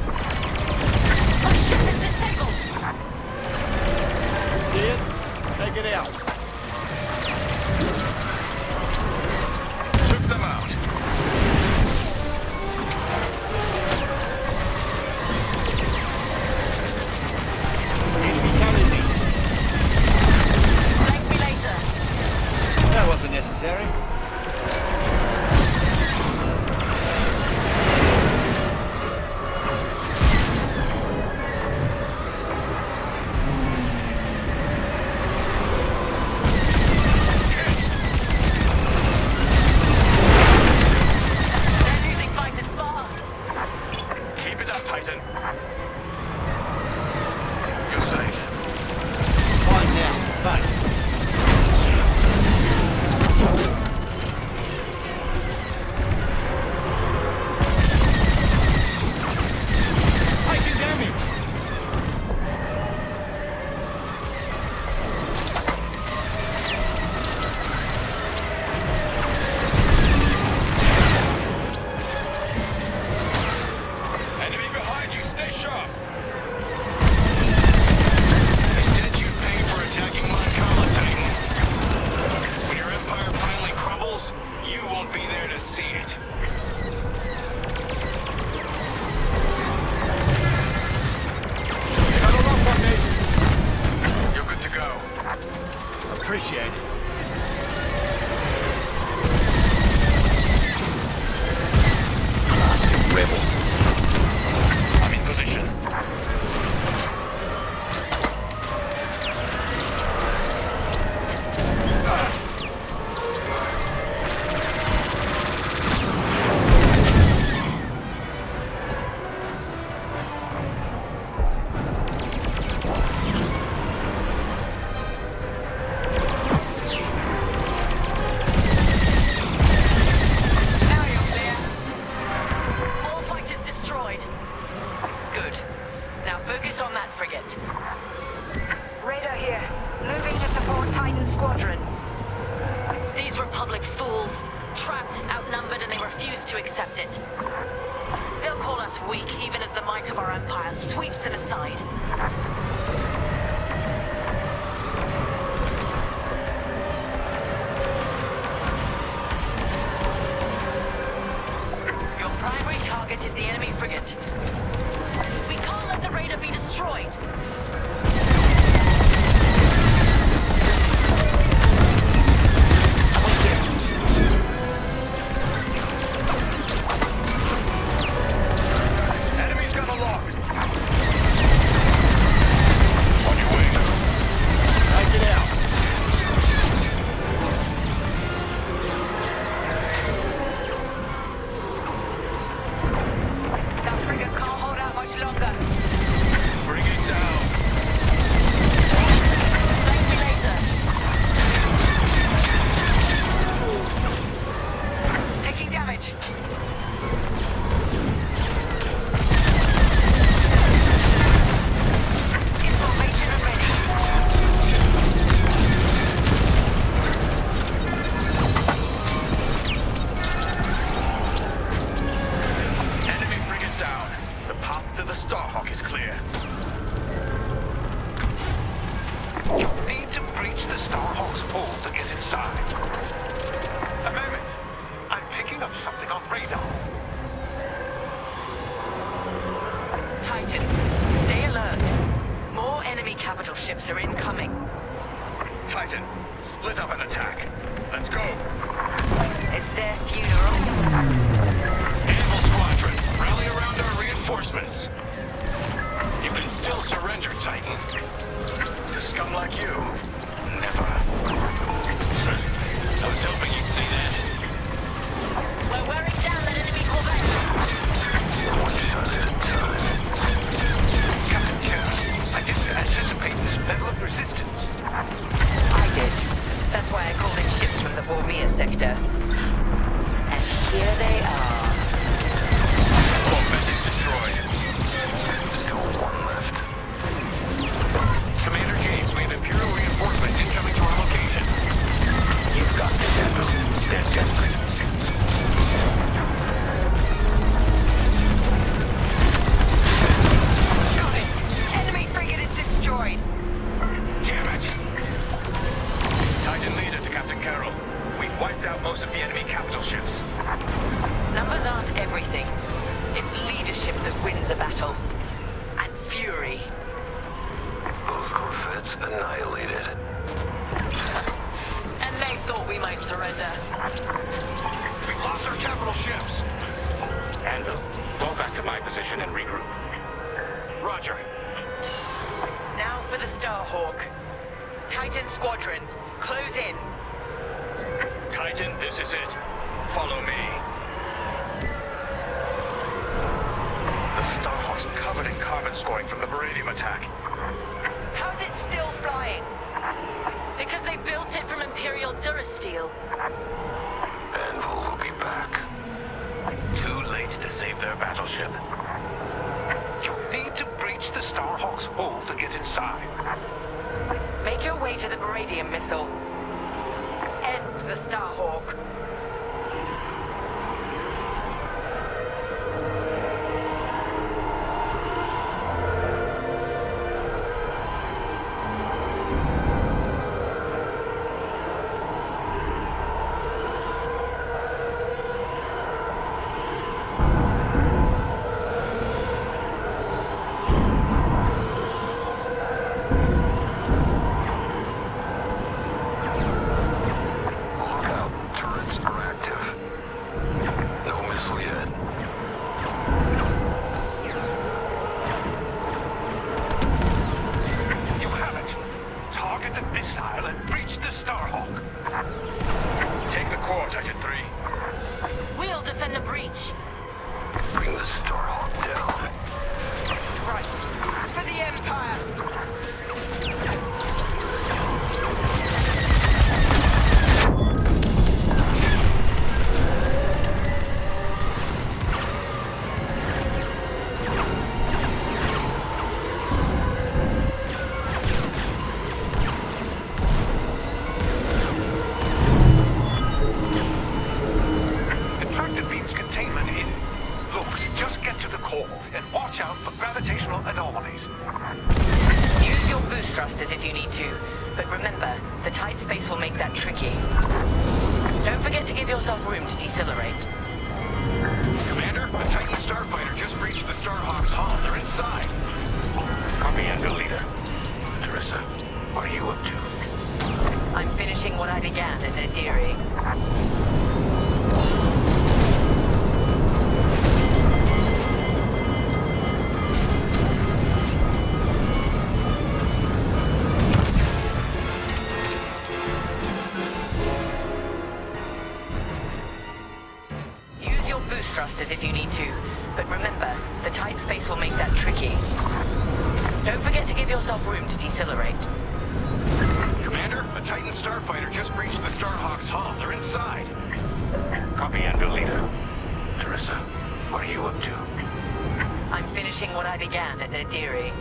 My ship is disabled. See it? Take it out. Took them out. Enemy vitality. Thank me later. That wasn't necessary. They're losing fighters fast. Keep it up, Titan. You're safe. Fine now. Thanks. Taking damage. Enemy behind you, stay sharp. They said you'd pay for attacking Moncala, Titan. When your empire finally crumbles, you won't be there to see it. Cuddle up on me. You're good to go. Appreciate it. Blasted rebels. I'm in position. Now you're clear. All fighters destroyed. Good. Now focus on that frigate. Radar here. Moving to support Titan Squadron. These Republic fools. Trapped, outnumbered, and they refuse to accept it. They'll call us weak, even as the might of our empire sweeps them aside. Your primary target is the enemy frigate. We deployed. Enemy's got a lock. On your way. Take it out. That frigate can't hold out much longer. Bring it down. Flank laser. Taking damage. In formation and ready. Enemy frigate down. The path to the Starhawk is clear. You need to breach the Starhawk's hull to get inside. A moment. I'm picking up something on radar. Titan, stay alert. More enemy capital ships are incoming. Titan, split up and attack. Let's go. It's their funeral. Anvil Squadron, rally around our reinforcements. You can still surrender, Titan. To scum like you, never. I was hoping you'd see that. We're wearing down that enemy corvette. One shot at a time. Captain Kara, I didn't anticipate this level of resistance. I did. That's why I called in ships from the Bormir sector. And here they are. Corvette is destroyed. Still one left. Commander James, we have Imperial reinforcements incoming to our location. You've got this, Anvil. They're desperate. Got it! Enemy frigate is destroyed. Damn it! Titan leader to Captain Carroll. We've wiped out most of the enemy capital ships. Numbers aren't everything. It's leadership that wins a battle. And fury. Both corvettes annihilated. And they thought we might surrender. We've lost our capital ships. Anvil, fall back to my position and regroup. Roger. Now for the Starhawk. Titan Squadron, close in. Titan, this is it. Follow me. The Starhawk's covered in carbon scoring from the Beryllium attack. How's it still flying? Because they built it from Imperial Durasteel. Anvil will be back. Too late to save their battleship. You need to breach the Starhawk's hull to get inside. Make your way to the Beryllium missile. End the Starhawk. thrusters if you need to, but remember, the tight space will make that tricky. Don't forget to give yourself room to decelerate. Commander, a Titan starfighter just breached the Starhawk's hull. They're inside. I'll Copy, Enfield Leader. Teresa, what are you up to? I'm finishing what I began at Nadiri. Use your boost thrusters if you need to, but remember, the tight space will make that tricky. Don't forget to give yourself room to decelerate. Commander, a Titan starfighter just breached the Starhawk's hull. They're inside. Copy, Enfield Leader. Teresa, what are you up to? I'm finishing what I began at Nadiri.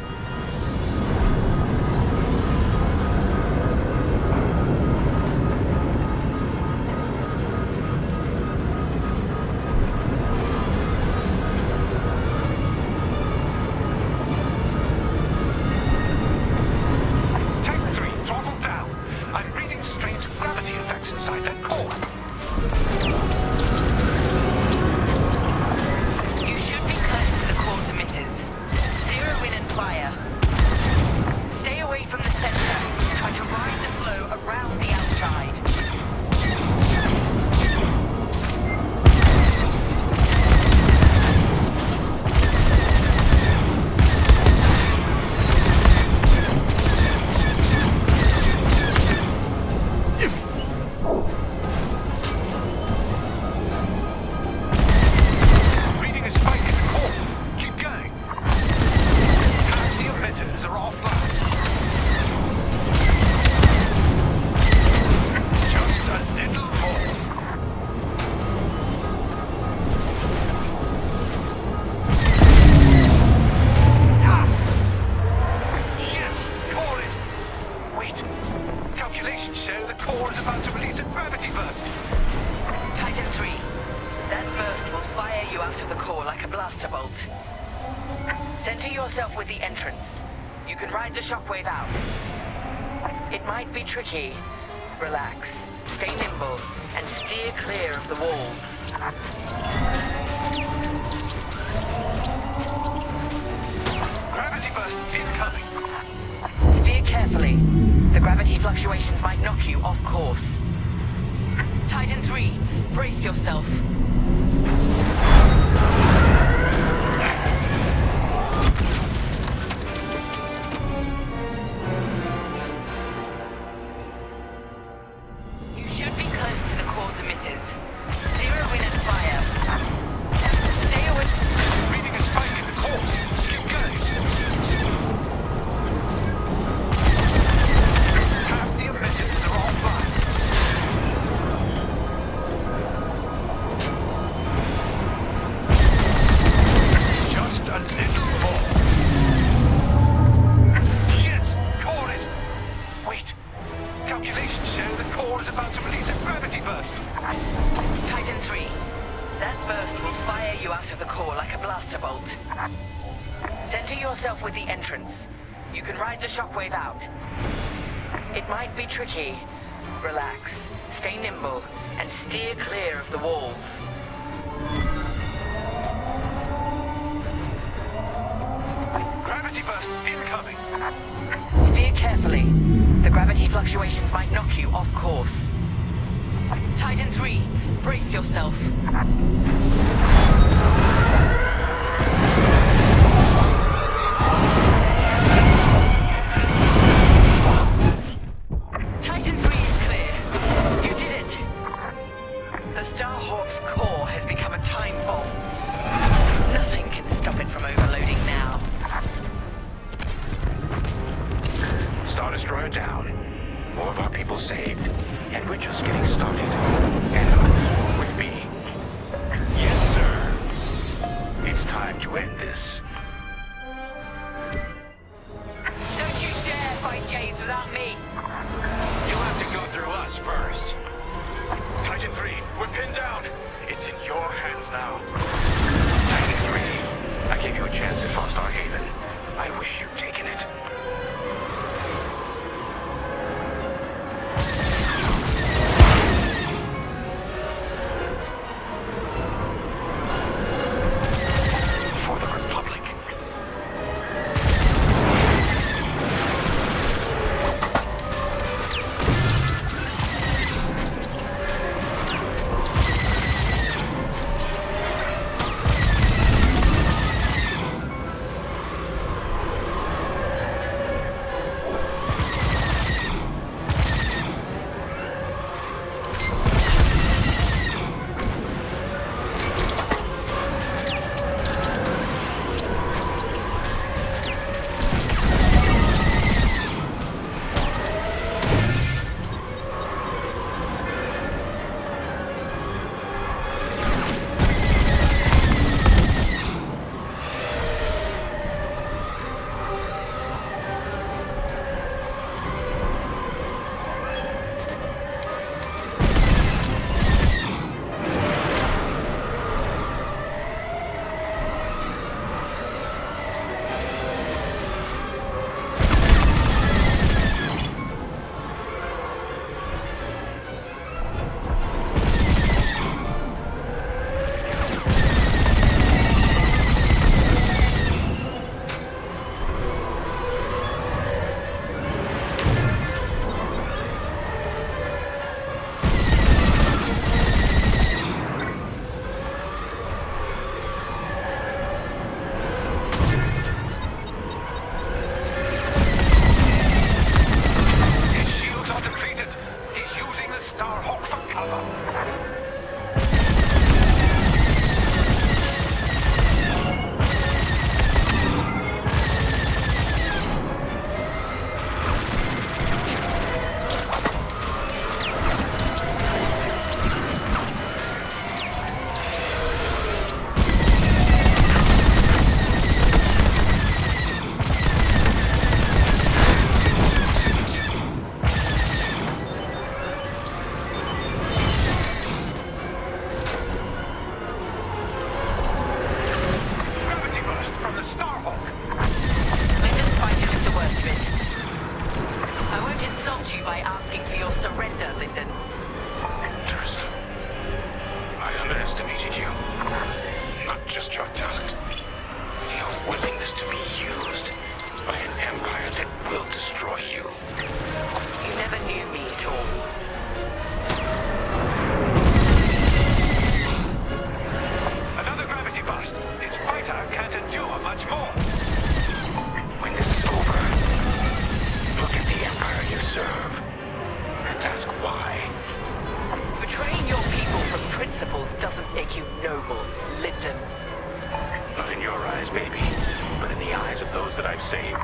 Titan 3, throttle down. I'm reading strange gravity effects inside that core. You should be close to the core's emitters. Zero in and fire. Stay away from the center. Try to ride the flow around the outside. Reading a spike in the core. Keep going. Half the emitters are offline. Just a little more. Ah! Yes, core is... Wait. Calculations show the core is about to release a gravity burst. Titan 3. That burst will fire you out of the core like a blaster bolt. Center yourself with the entrance. You can ride the shockwave out. It might be tricky. Relax, stay nimble, and steer clear of the walls. Gravity burst incoming. Steer carefully. The gravity fluctuations might knock you off course. Titan 3, brace yourself. You should be close to the core's emitters. Zero in and fire. Stay away. Reading a spike in the core. Keep going. Half the emitters are offline. Just a little more. Yes, core is... Wait. Calculations show the core is about to release a gravity burst. Titan 3. That burst will fire you out of the core like a blaster bolt. Center yourself with the entrance. You can ride the shockwave out. It might be tricky. Relax, stay nimble, and steer clear of the walls. Gravity burst incoming. Steer carefully. The gravity fluctuations might knock you off course. Titan 3, brace yourself. Titan 3 is clear. You did it. The Starhawk's core has become a time bomb. Nothing can stop it from overloading now. Star Destroyer down. More of our people saved. And we're just getting started. And with me. Yes, sir. It's time to end this. Don't you dare fight James without me. You'll have to go through us first. Titan 3, we're pinned down. It's in your hands now. Titan 3, I gave you a chance at Star Haven. I wish you'd taken it. Starhawk! Lyndon's fighter took the worst of it. I won't insult you by asking for your surrender, Lyndon. Teresa, I underestimated you. Not just your talent, your willingness to be used by an empire that will destroy you. You never knew me at all. Another gravity burst. His fighter can't endure much more. When this is over, look at the empire you serve and ask why. Betraying your people from principles doesn't make you noble, Lyndon. Not in your eyes, baby, but in the eyes of those that I've saved.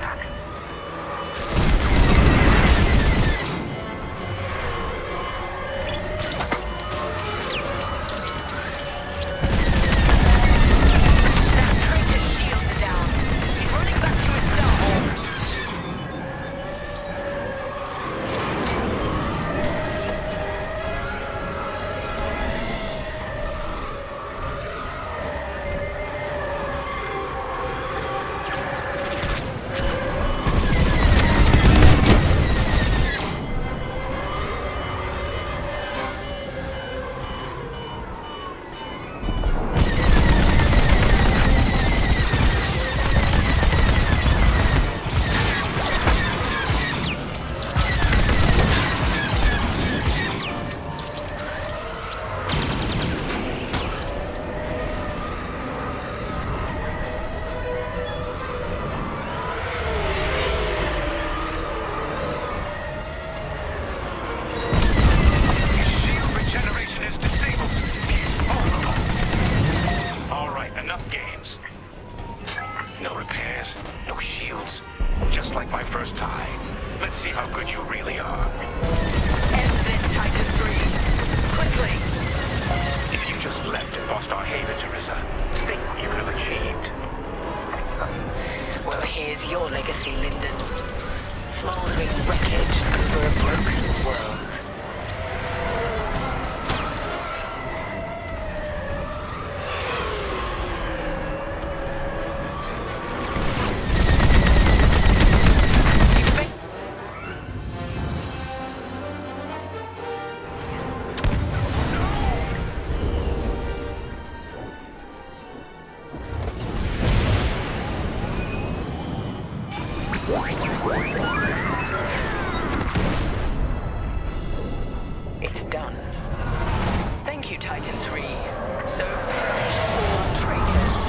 That traitor's shields are down. He's running back to his Starhawk. Your legacy, Lyndon. Smoldering wreckage over a broken world. It's done. Thank you, Titan 3. So perish all traitors.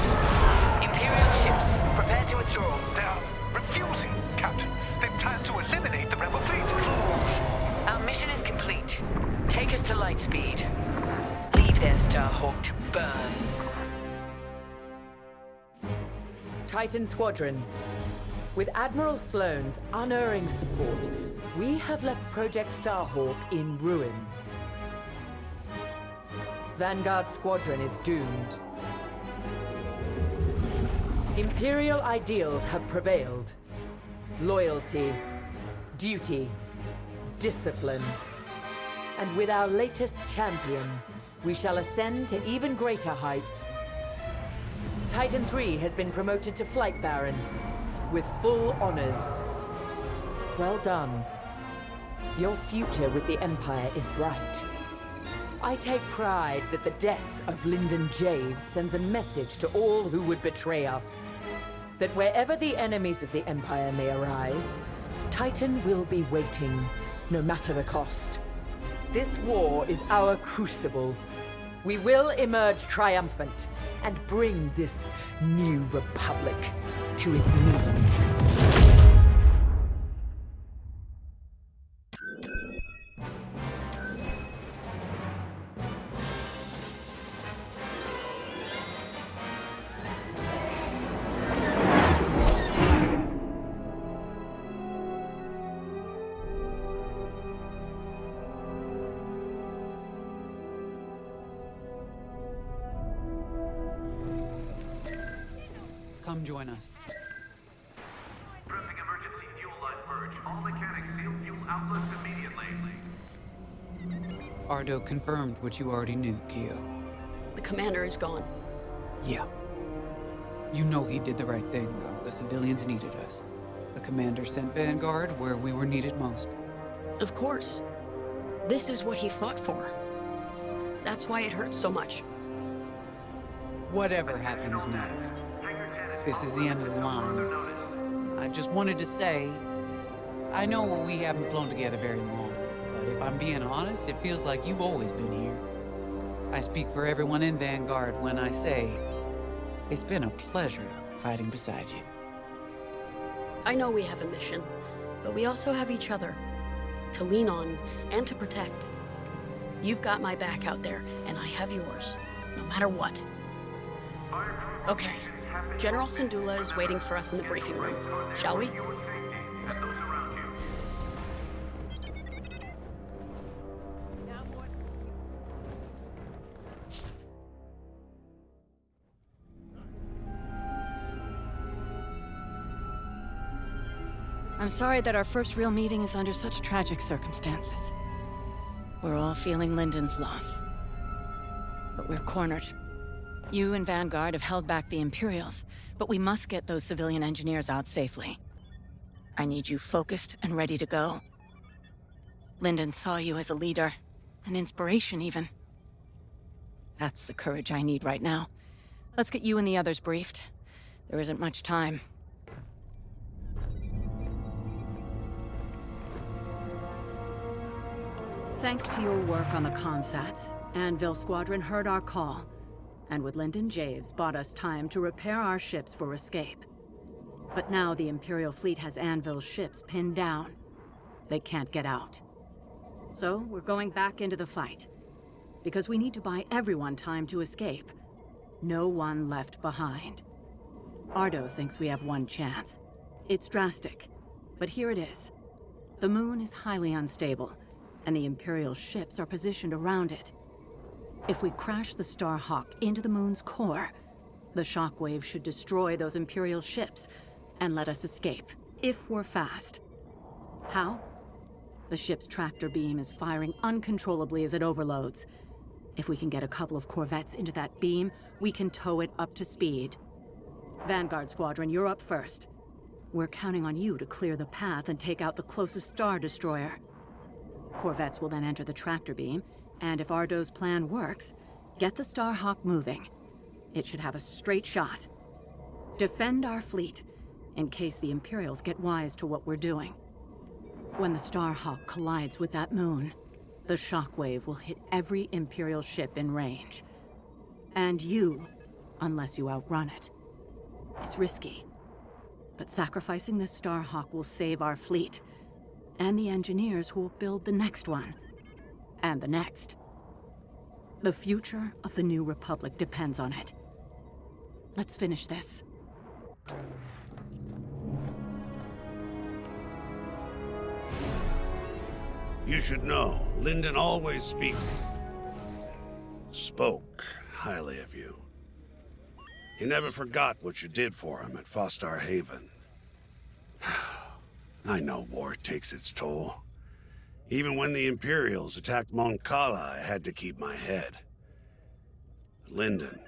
Imperial ships, prepare to withdraw. They're refusing, Captain. They plan to eliminate the rebel fleet. Fools! Our mission is complete. Take us to Lightspeed. Leave their Starhawk to burn. Titan Squadron. With Admiral Sloane's unerring support, we have left Project Starhawk in ruins. Vanguard Squadron is doomed. Imperial ideals have prevailed. Loyalty, duty, discipline. And with our latest champion, we shall ascend to even greater heights. Titan 3 has been promoted to Flight Baron, with full honors. Well done. Your future with the Empire is bright. I take pride that the death of Lyndon Javes sends a message to all who would betray us. That wherever the enemies of the Empire may arise, Titan will be waiting, no matter the cost. This war is our crucible. We will emerge triumphant and bring this new republic to its knees. Come join us. Pressing emergency fuel line purge. All mechanics seal fuel outlets immediately. Ardo confirmed what you already knew, Keo. The commander is gone. Yeah. You know he did the right thing, though. The civilians needed us. The commander sent Vanguard where we were needed most. Of course. This is what he fought for. That's why it hurts so much. Whatever happens next, this is the end of the line. I just wanted to say, I know we haven't flown together very long, but if I'm being honest, it feels like you've always been here. I speak for everyone in Vanguard when I say, it's been a pleasure fighting beside you. I know we have a mission, but we also have each other to lean on and to protect. You've got my back out there, and I have yours, no matter what. Okay, General Syndulla is waiting for us in the briefing room. Shall we? I'm sorry that our first real meeting is under such tragic circumstances. We're all feeling Lyndon's loss. But we're cornered. You and Vanguard have held back the Imperials, but we must get those civilian engineers out safely. I need you focused and ready to go. Lyndon saw you as a leader, an inspiration even. That's the courage I need right now. Let's get you and the others briefed. There isn't much time. Thanks to your work on the comsats, Anvil Squadron heard our call, and with Lyndon Javes bought us time to repair our ships for escape. But now the Imperial fleet has Anvil's ships pinned down. They can't get out. So we're going back into the fight, because we need to buy everyone time to escape. No one left behind. Ardo thinks we have one chance. It's drastic, but here it is. The moon is highly unstable, and the Imperial ships are positioned around it. If we crash the Starhawk into the moon's core, the shockwave should destroy those Imperial ships and let us escape, if we're fast. How? The ship's tractor beam is firing uncontrollably as it overloads. If we can get a couple of corvettes into that beam, we can tow it up to speed. Vanguard Squadron, you're up first. We're counting on you to clear the path and take out the closest Star Destroyer. Corvettes will then enter the tractor beam, and if Ardo's plan works, get the Starhawk moving. It should have a straight shot. Defend our fleet, in case the Imperials get wise to what we're doing. When the Starhawk collides with that moon, the shockwave will hit every Imperial ship in range. And you, unless you outrun it. It's risky, but sacrificing this Starhawk will save our fleet, and the engineers who will build the next one, and the next. The future of the New Republic depends on it. Let's finish this. You should know, Lyndon always spoke highly of you. He never forgot what you did for him at Fostar Haven. I know war takes its toll. Even when the Imperials attacked Mon Cala, I had to keep my head. Lyndon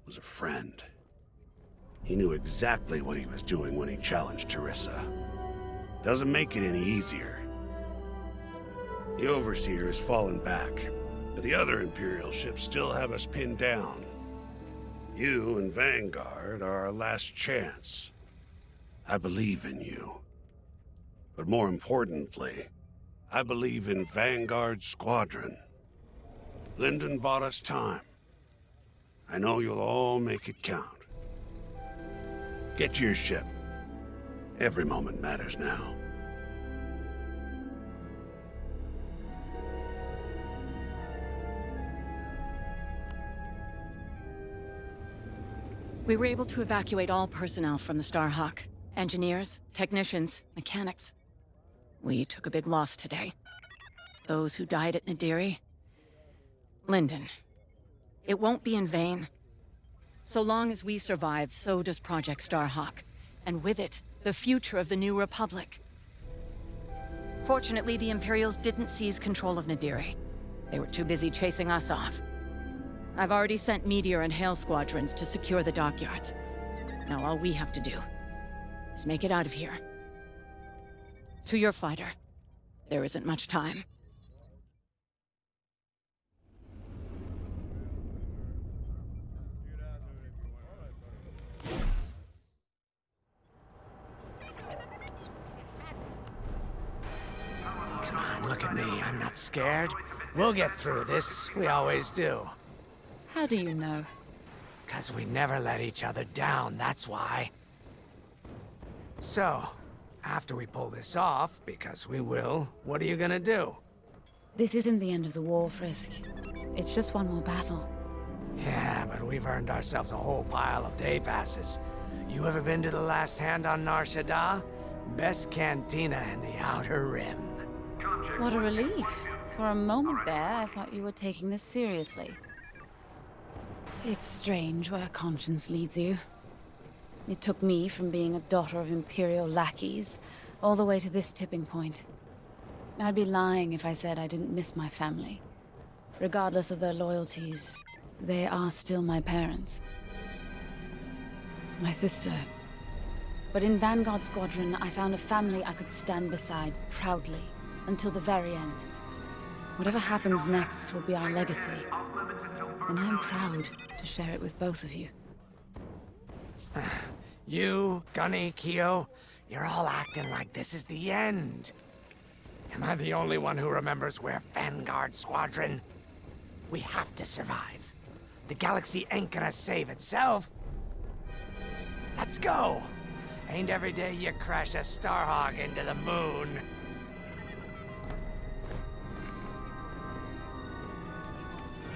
was a friend. He knew exactly what he was doing when he challenged Teresa. Doesn't make it any easier. The Overseer has fallen back, but the other Imperial ships still have us pinned down. You and Vanguard are our last chance. I believe in you. But more importantly, I believe in Vanguard Squadron. Lyndon bought us time. I know you'll all make it count. Get to your ship. Every moment matters now. We were able to evacuate all personnel from the Starhawk. Engineers, technicians, mechanics. We took a big loss today. Those who died at Nadiri. Lyndon. It won't be in vain. So long as we survive, so does Project Starhawk. And with it, the future of the New Republic. Fortunately, the Imperials didn't seize control of Nadiri. They were too busy chasing us off. I've already sent Meteor and Hail Squadrons to secure the dockyards. Now all we have to do is make it out of here. To your fighter. There isn't much time. Come on, look at me. I'm not scared. We'll get through this. We always do. How do you know? 'Cause we never let each other down, that's why. So, after we pull this off, because we will, what are you gonna do? This isn't the end of the war, Frisk. It's just one more battle. Yeah, but we've earned ourselves a whole pile of day passes. You ever been to the Last Hand on Nar Shaddaa? Best cantina in the Outer Rim. What a relief. For a moment there, I thought you were taking this seriously. It's strange where conscience leads you. It took me from being a daughter of Imperial lackeys all the way to this tipping point. I'd be lying if I said I didn't miss my family. Regardless of their loyalties, they are still my parents. My sister. But in Vanguard Squadron, I found a family I could stand beside proudly until the very end. Whatever happens next will be our legacy. And I'm proud to share it with both of you. You, Gunny, Keo, you're all acting like this is the end. Am I the only one who remembers we're Vanguard Squadron? We have to survive. The galaxy ain't gonna save itself. Let's go! Ain't every day you crash a Starhawk into the moon.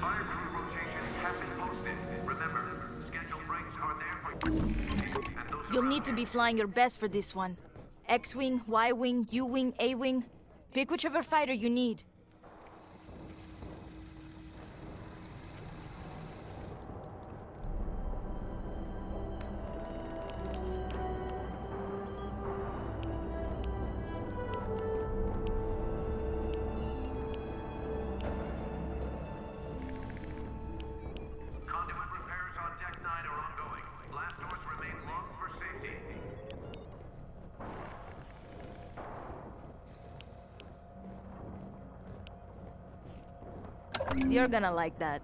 Fire crew rotations have been posted. Remember, scheduled breaks are there for you. You'll need to be flying your best for this one. X-Wing, Y-Wing, U-Wing, A-Wing. Pick whichever fighter you need. Conduit repairs on Deck 9 are ongoing. Blast doors remain locked for safety. You're gonna like that.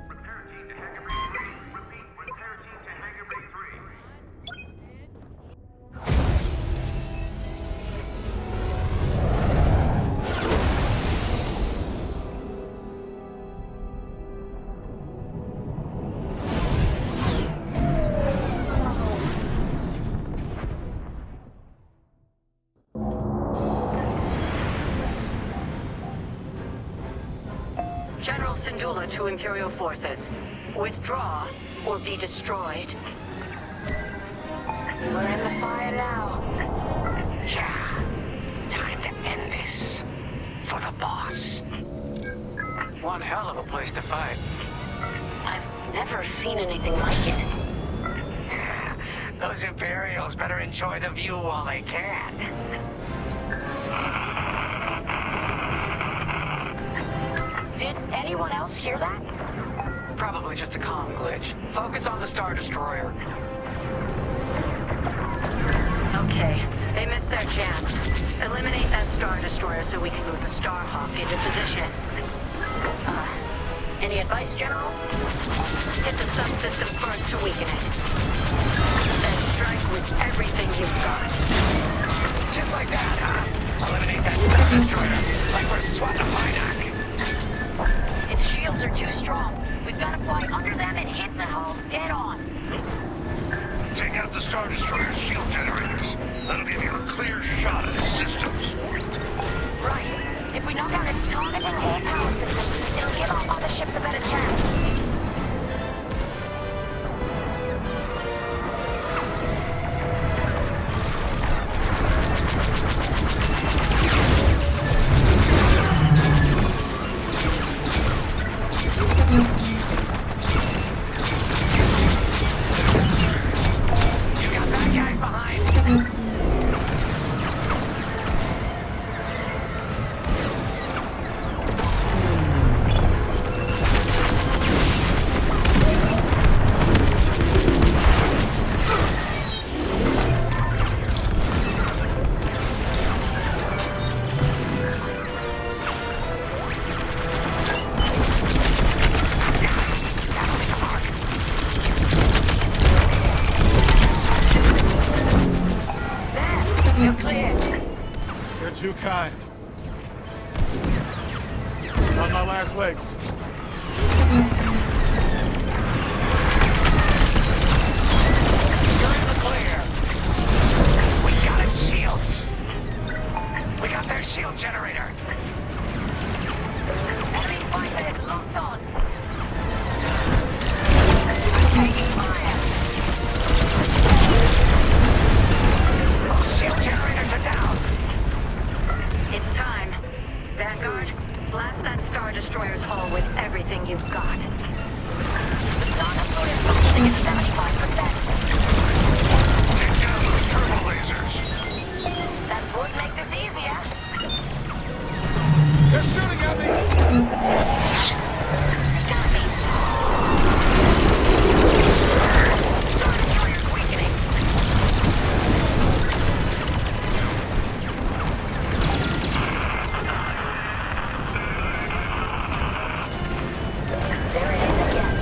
Repair team to Hangar Bay 3. Repeat, repair team to Hangar Bay 3. General Syndulla to Imperial forces. Withdraw or be destroyed. We're in the fire now. Yeah. Time to end this. For the boss. One hell of a place to fight. I've never seen anything like it. Those Imperials better enjoy the view while they can. Did anyone else hear that? Probably just a comm glitch. Focus on the Star Destroyer. Okay, they missed their chance. Eliminate that Star Destroyer so we can move the Starhawk into position. Any advice, General? Hit the subsystems first to weaken it. Then strike with everything you've got. Just like that, huh? Eliminate that Star Destroyer, like we're swatting a Minoc. Its shields are too strong. We've got to fly under them and hit the hull dead on. Take out the Star Destroyer's shield generators. That'll give you a clear shot at its systems. Right. If we knock out its target and all power systems, it'll give our other ships a better chance. too kind. On my last legs. You're in the clear. We got its shields. We got their shield generator. Enemy fighter is locked on. Taking fire. Shield generators are down. It's time. Vanguard, blast that Star Destroyer's hull with everything you've got. The Star Destroyer's functioning at 75%. Take down those turbo lasers. That would make this easier. They're shooting at me! Got me. Star Destroyer's weakening. There it is again.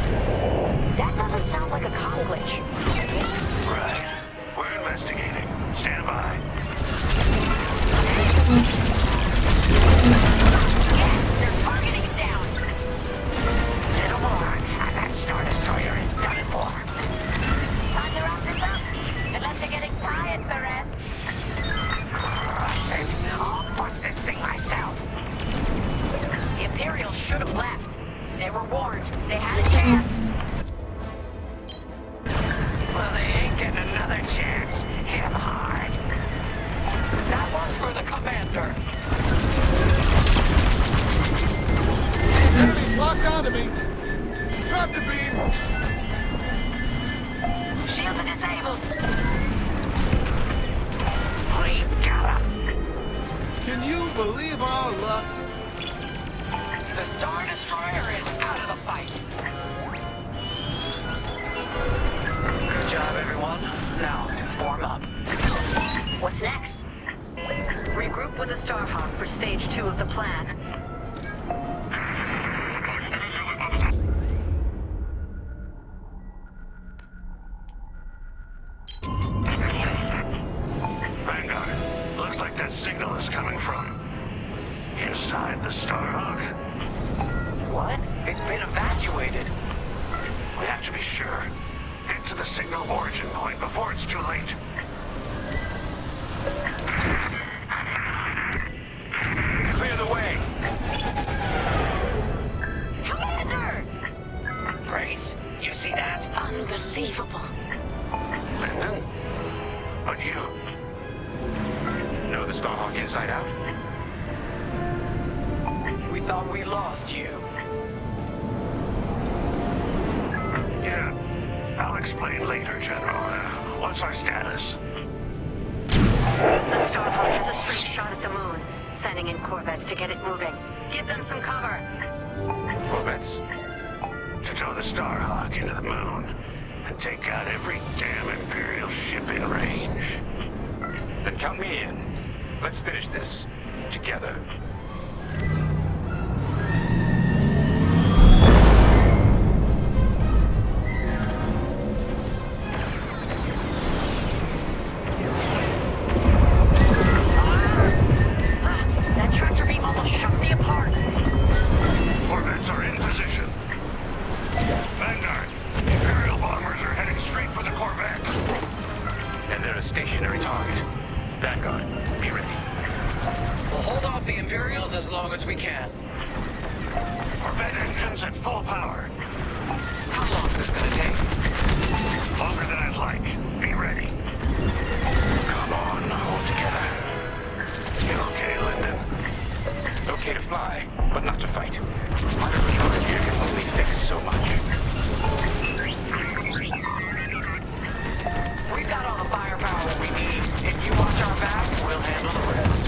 That doesn't sound like a comm glitch. Right. We're investigating. Stand by. Yes, their targeting's down. Little more, and that Star Destroyer is done for. Time to wrap this up. Unless you're getting tired, Perez. That's it. I'll bust this thing myself. The Imperials should have left. They were warned. They had a chance. Well, they ain't getting another chance. Hit 'em hard. That one's for the commander. Enemies locked onto me. Drop the beam. Shields are disabled. We got 'em. Can you believe our luck? The Star Destroyer is out of the fight. Good job, everyone. Now, form up. What's next? Regroup with the Starhawk for stage 2 of the plan. Vanguard, looks like that signal is coming from inside the Starhawk. What? It's been evacuated. We have to be sure. Get to the signal origin point before it's too late. Clear the way. Commander! Grace, you see that? Unbelievable. Lyndon? But you... know the Starhawk inside out? We thought we lost you. Yeah. I'll explain later, General. What's our status? The Starhawk has a straight shot at the moon, sending in corvettes to get it moving. Give them some cover. Corvettes? To tow the Starhawk into the moon and take out every damn Imperial ship in range. Then count me in. Let's finish this. Together. That tractor beam almost shook me apart. Corvettes are in position. Vanguard, Imperial bombers are heading straight for the Corvettes. And they're a stationary target. Vanguard, be ready. We'll hold off the Imperials as long as we can. Corvette engines at full power. How long's this gonna take? Longer than I'd like. Be ready. Come on, hold together. You okay, Lyndon? Okay to fly, but not to fight. Modern patrols here can only fix so much. We've got all the firepower we need. If you watch our backs, we'll handle the rest.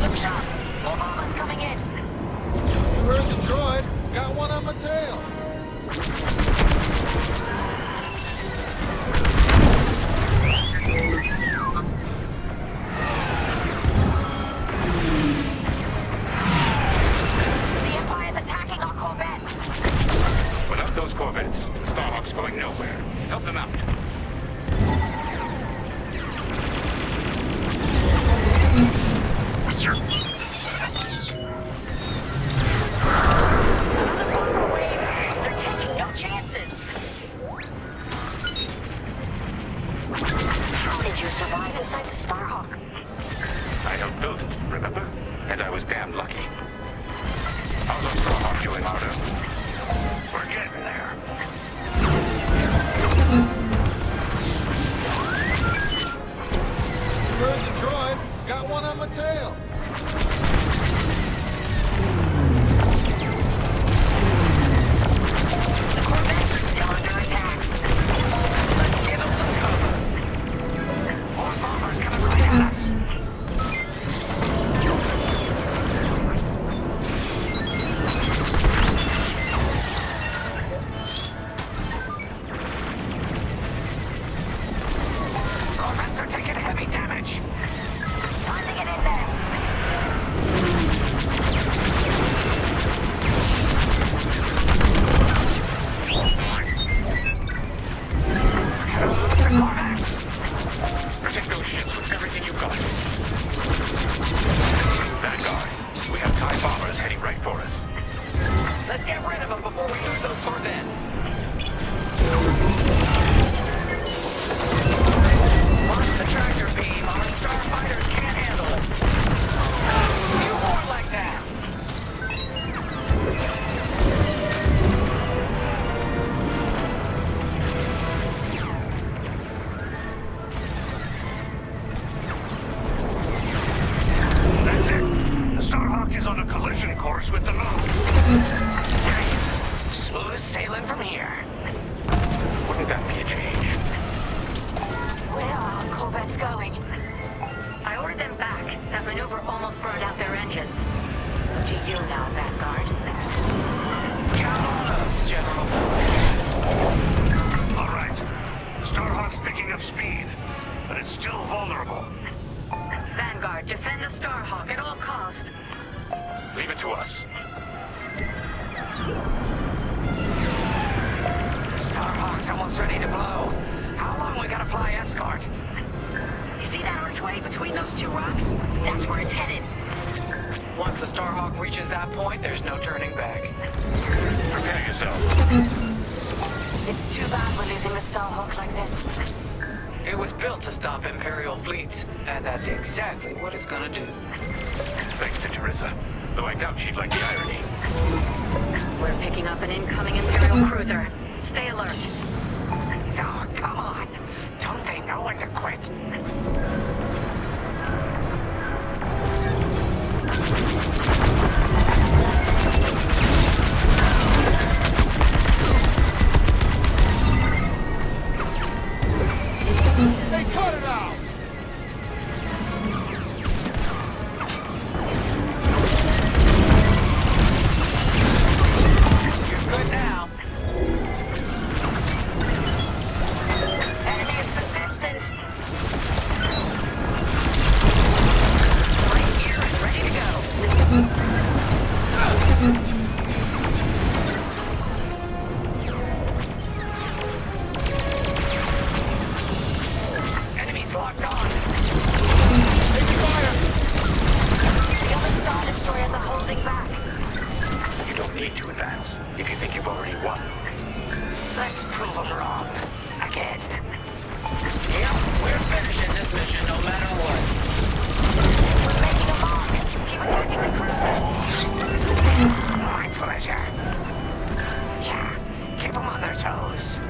Look sharp. More bombers coming in. You heard the droid. Got one on my tail. The Empire's attacking our corvettes. Without those Corvettes, the Starhawk's going nowhere. Help them out. you survive inside the Starhawk? I helped build it, remember? And I was damn lucky. How's our Starhawk doing, Ardo? We're getting there. Heard the droid. Got one on my tail. The Corvettes are still under attack. Let's give them some cover. More bombers coming right at us. Corvettes are taking heavy damage. Time to get in there. Lose the Corvettes. Protect those ships with everything you've got. Vanguard, we have TIE bombers heading right for us. Let's get rid of them before we lose those Corvettes. Launch the tractor beam. Our starfighters can't handle it. You more like that. That's it. The Starhawk is on a collision course with the moon. Nice. Smooth sailing from here. Wouldn't that be a change? Where are our Corvettes going? I ordered them back. That maneuver almost burned out their engines. It's up to you now, Vanguard. Count on us, General. All right. The Starhawk's picking up speed, but it's still vulnerable. Vanguard, defend the Starhawk at all cost. Leave it to us. Starhawk's almost ready to blow. How long we gotta fly escort? You see that archway between those two rocks? That's where it's headed. Once the Starhawk reaches that point, there's no turning back. Prepare yourselves. It's too bad we're losing the Starhawk like this. It was built to stop Imperial fleets, and that's exactly what it's gonna do. Thanks to Teresa. Though I doubt she'd like the irony. We're picking up an incoming Imperial cruiser. Stay alert. Oh, come on. Don't they know when to quit? Hey, cut it out! You're good now. Enemy is persistent. Right here and ready to go. Enemies locked on. Taking fire! The other Star Destroyers are holding back. You don't need to advance if you think you've already won. Let's prove them wrong. Again. Yep, we're finishing this mission no matter what. We're making a mark. Keep attacking the cruiser. My pleasure. Yeah, keep them on their toes.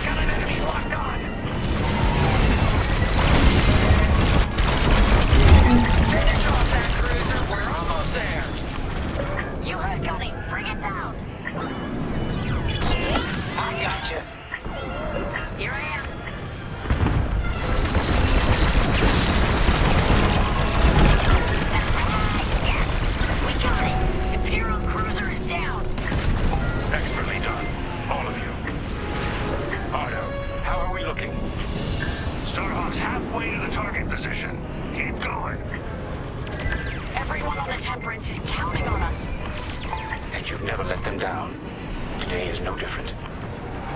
Got an enemy locked on. Finish off that cruiser. We're almost there. You heard Gunny. Bring it down. I gotcha. Here I am. Yes, we got it. Imperial cruiser is down. Expertly done. All of you. Ardo, how are we looking? Starhawk's halfway to the target position. Keep going. Everyone on the Temperance is counting on us. And you've never let them down. Today is no different.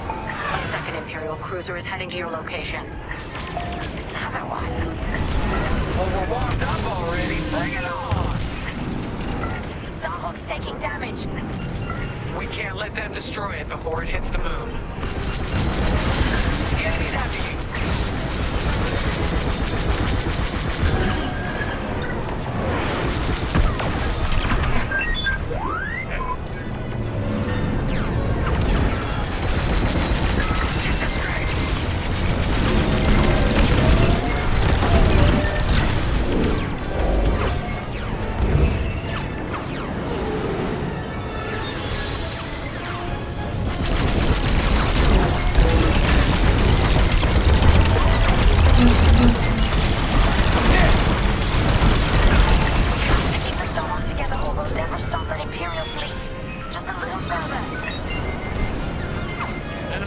A second Imperial cruiser is heading to your location. Another one. Well, we're warmed up already. Bring it on. The Starhawk's taking damage. We can't let them destroy it before it hits the moon. The enemy's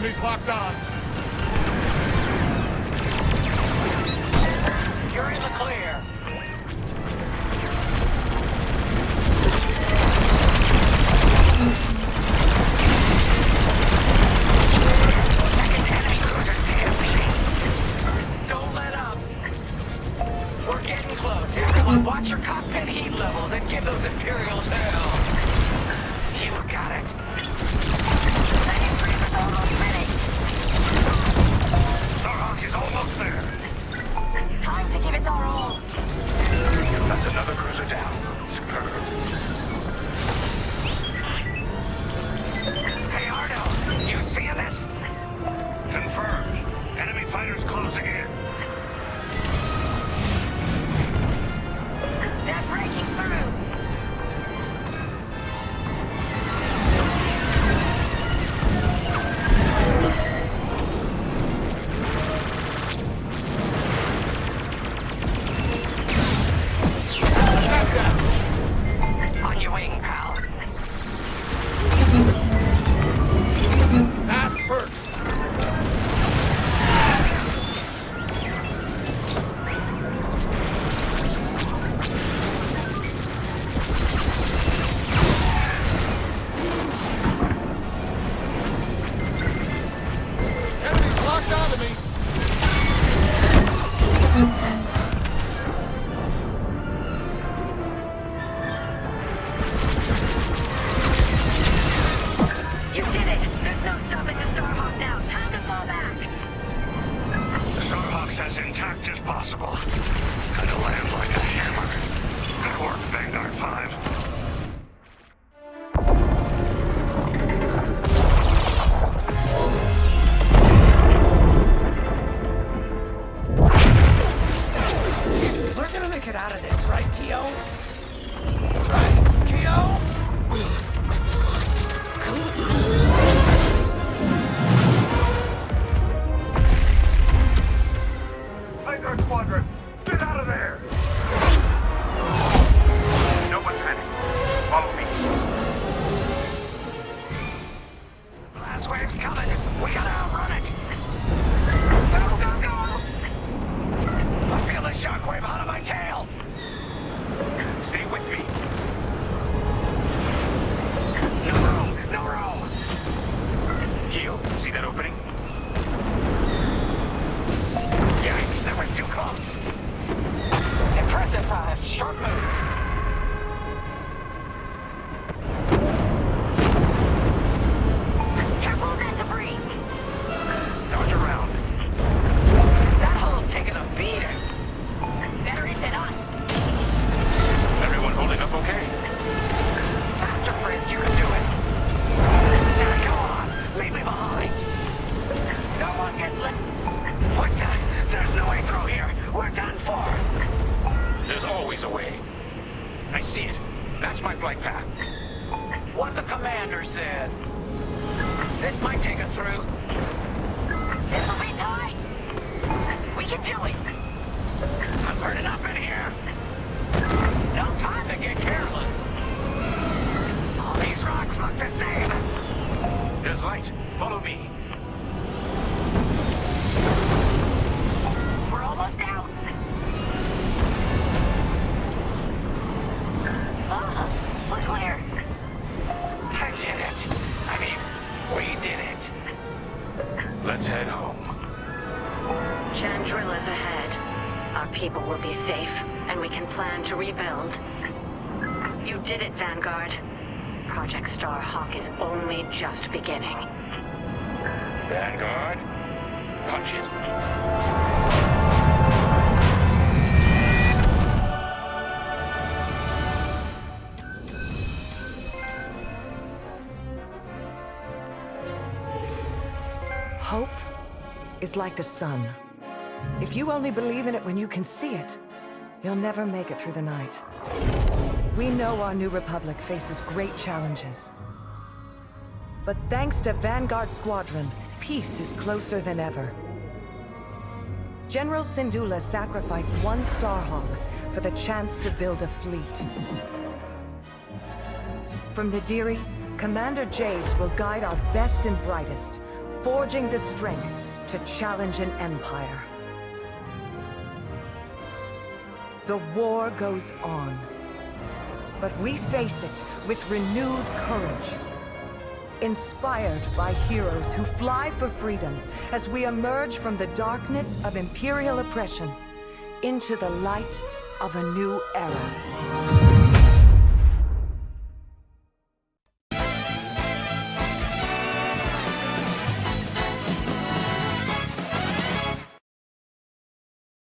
Enemies locked on. You're in the clear. Second enemy cruiser's taking a beating. Don't let up. We're getting close. Everyone watch your cockpit heat levels and give those Imperials hell. You got it. The second cruise is almost finished. Starhawk is almost there. Time to give it our all. That's another cruiser down. Superb. Hey, Ardo, you seeing this? Confirmed. Enemy fighters closing in. They're breaking through. On your wing, pal. At first. Enemies locked onto me. You did it. There's no stopping the Starhawk now. Time to fall back. The Starhawk's as intact as possible. It's gonna land like a hammer. Good work, Vanguard 5. We're gonna make it out of this, right, Keo? Right, Keo? Vanguard Squadron, get out of there! No one panic. Follow me. Last wave's coming. We gotta outrun it. Go, go, go! I feel the shockwave out of my tail. Stay with me. No room, no room. Keo, see that opening? Yikes, that was too close. Impressive, sharp moves. Careful of that debris. Dodge around. That hull's taking a beating. Better it than us. Everyone holding up okay? Faster, Frisk, you can do it. Go on, leave me behind. No one gets left. What the? There's no way through here. We're done for. There's always a way. I see it. That's my flight path. What the commander said. This might take us through. This'll be tight. We can do it. I'm burning up in here. No time to get careless. All these rocks look the same. There's light. Follow me. We're almost out. We're clear. I did it. I mean, we did it. Let's head home. Chandrilla's ahead. Our people will be safe, and we can plan to rebuild. You did it, Vanguard. Project Starhawk is only just beginning. Vanguard, punch it. Hope is like the sun. If you only believe in it when you can see it, you'll never make it through the night. We know our new republic faces great challenges. But thanks to Vanguard Squadron, peace is closer than ever. General Syndulla sacrificed one Starhawk for the chance to build a fleet. From Nadiri, Commander Javes will guide our best and brightest, forging the strength to challenge an empire. The war goes on, but we face it with renewed courage, inspired by heroes who fly for freedom as we emerge from the darkness of Imperial oppression into the light of a new era.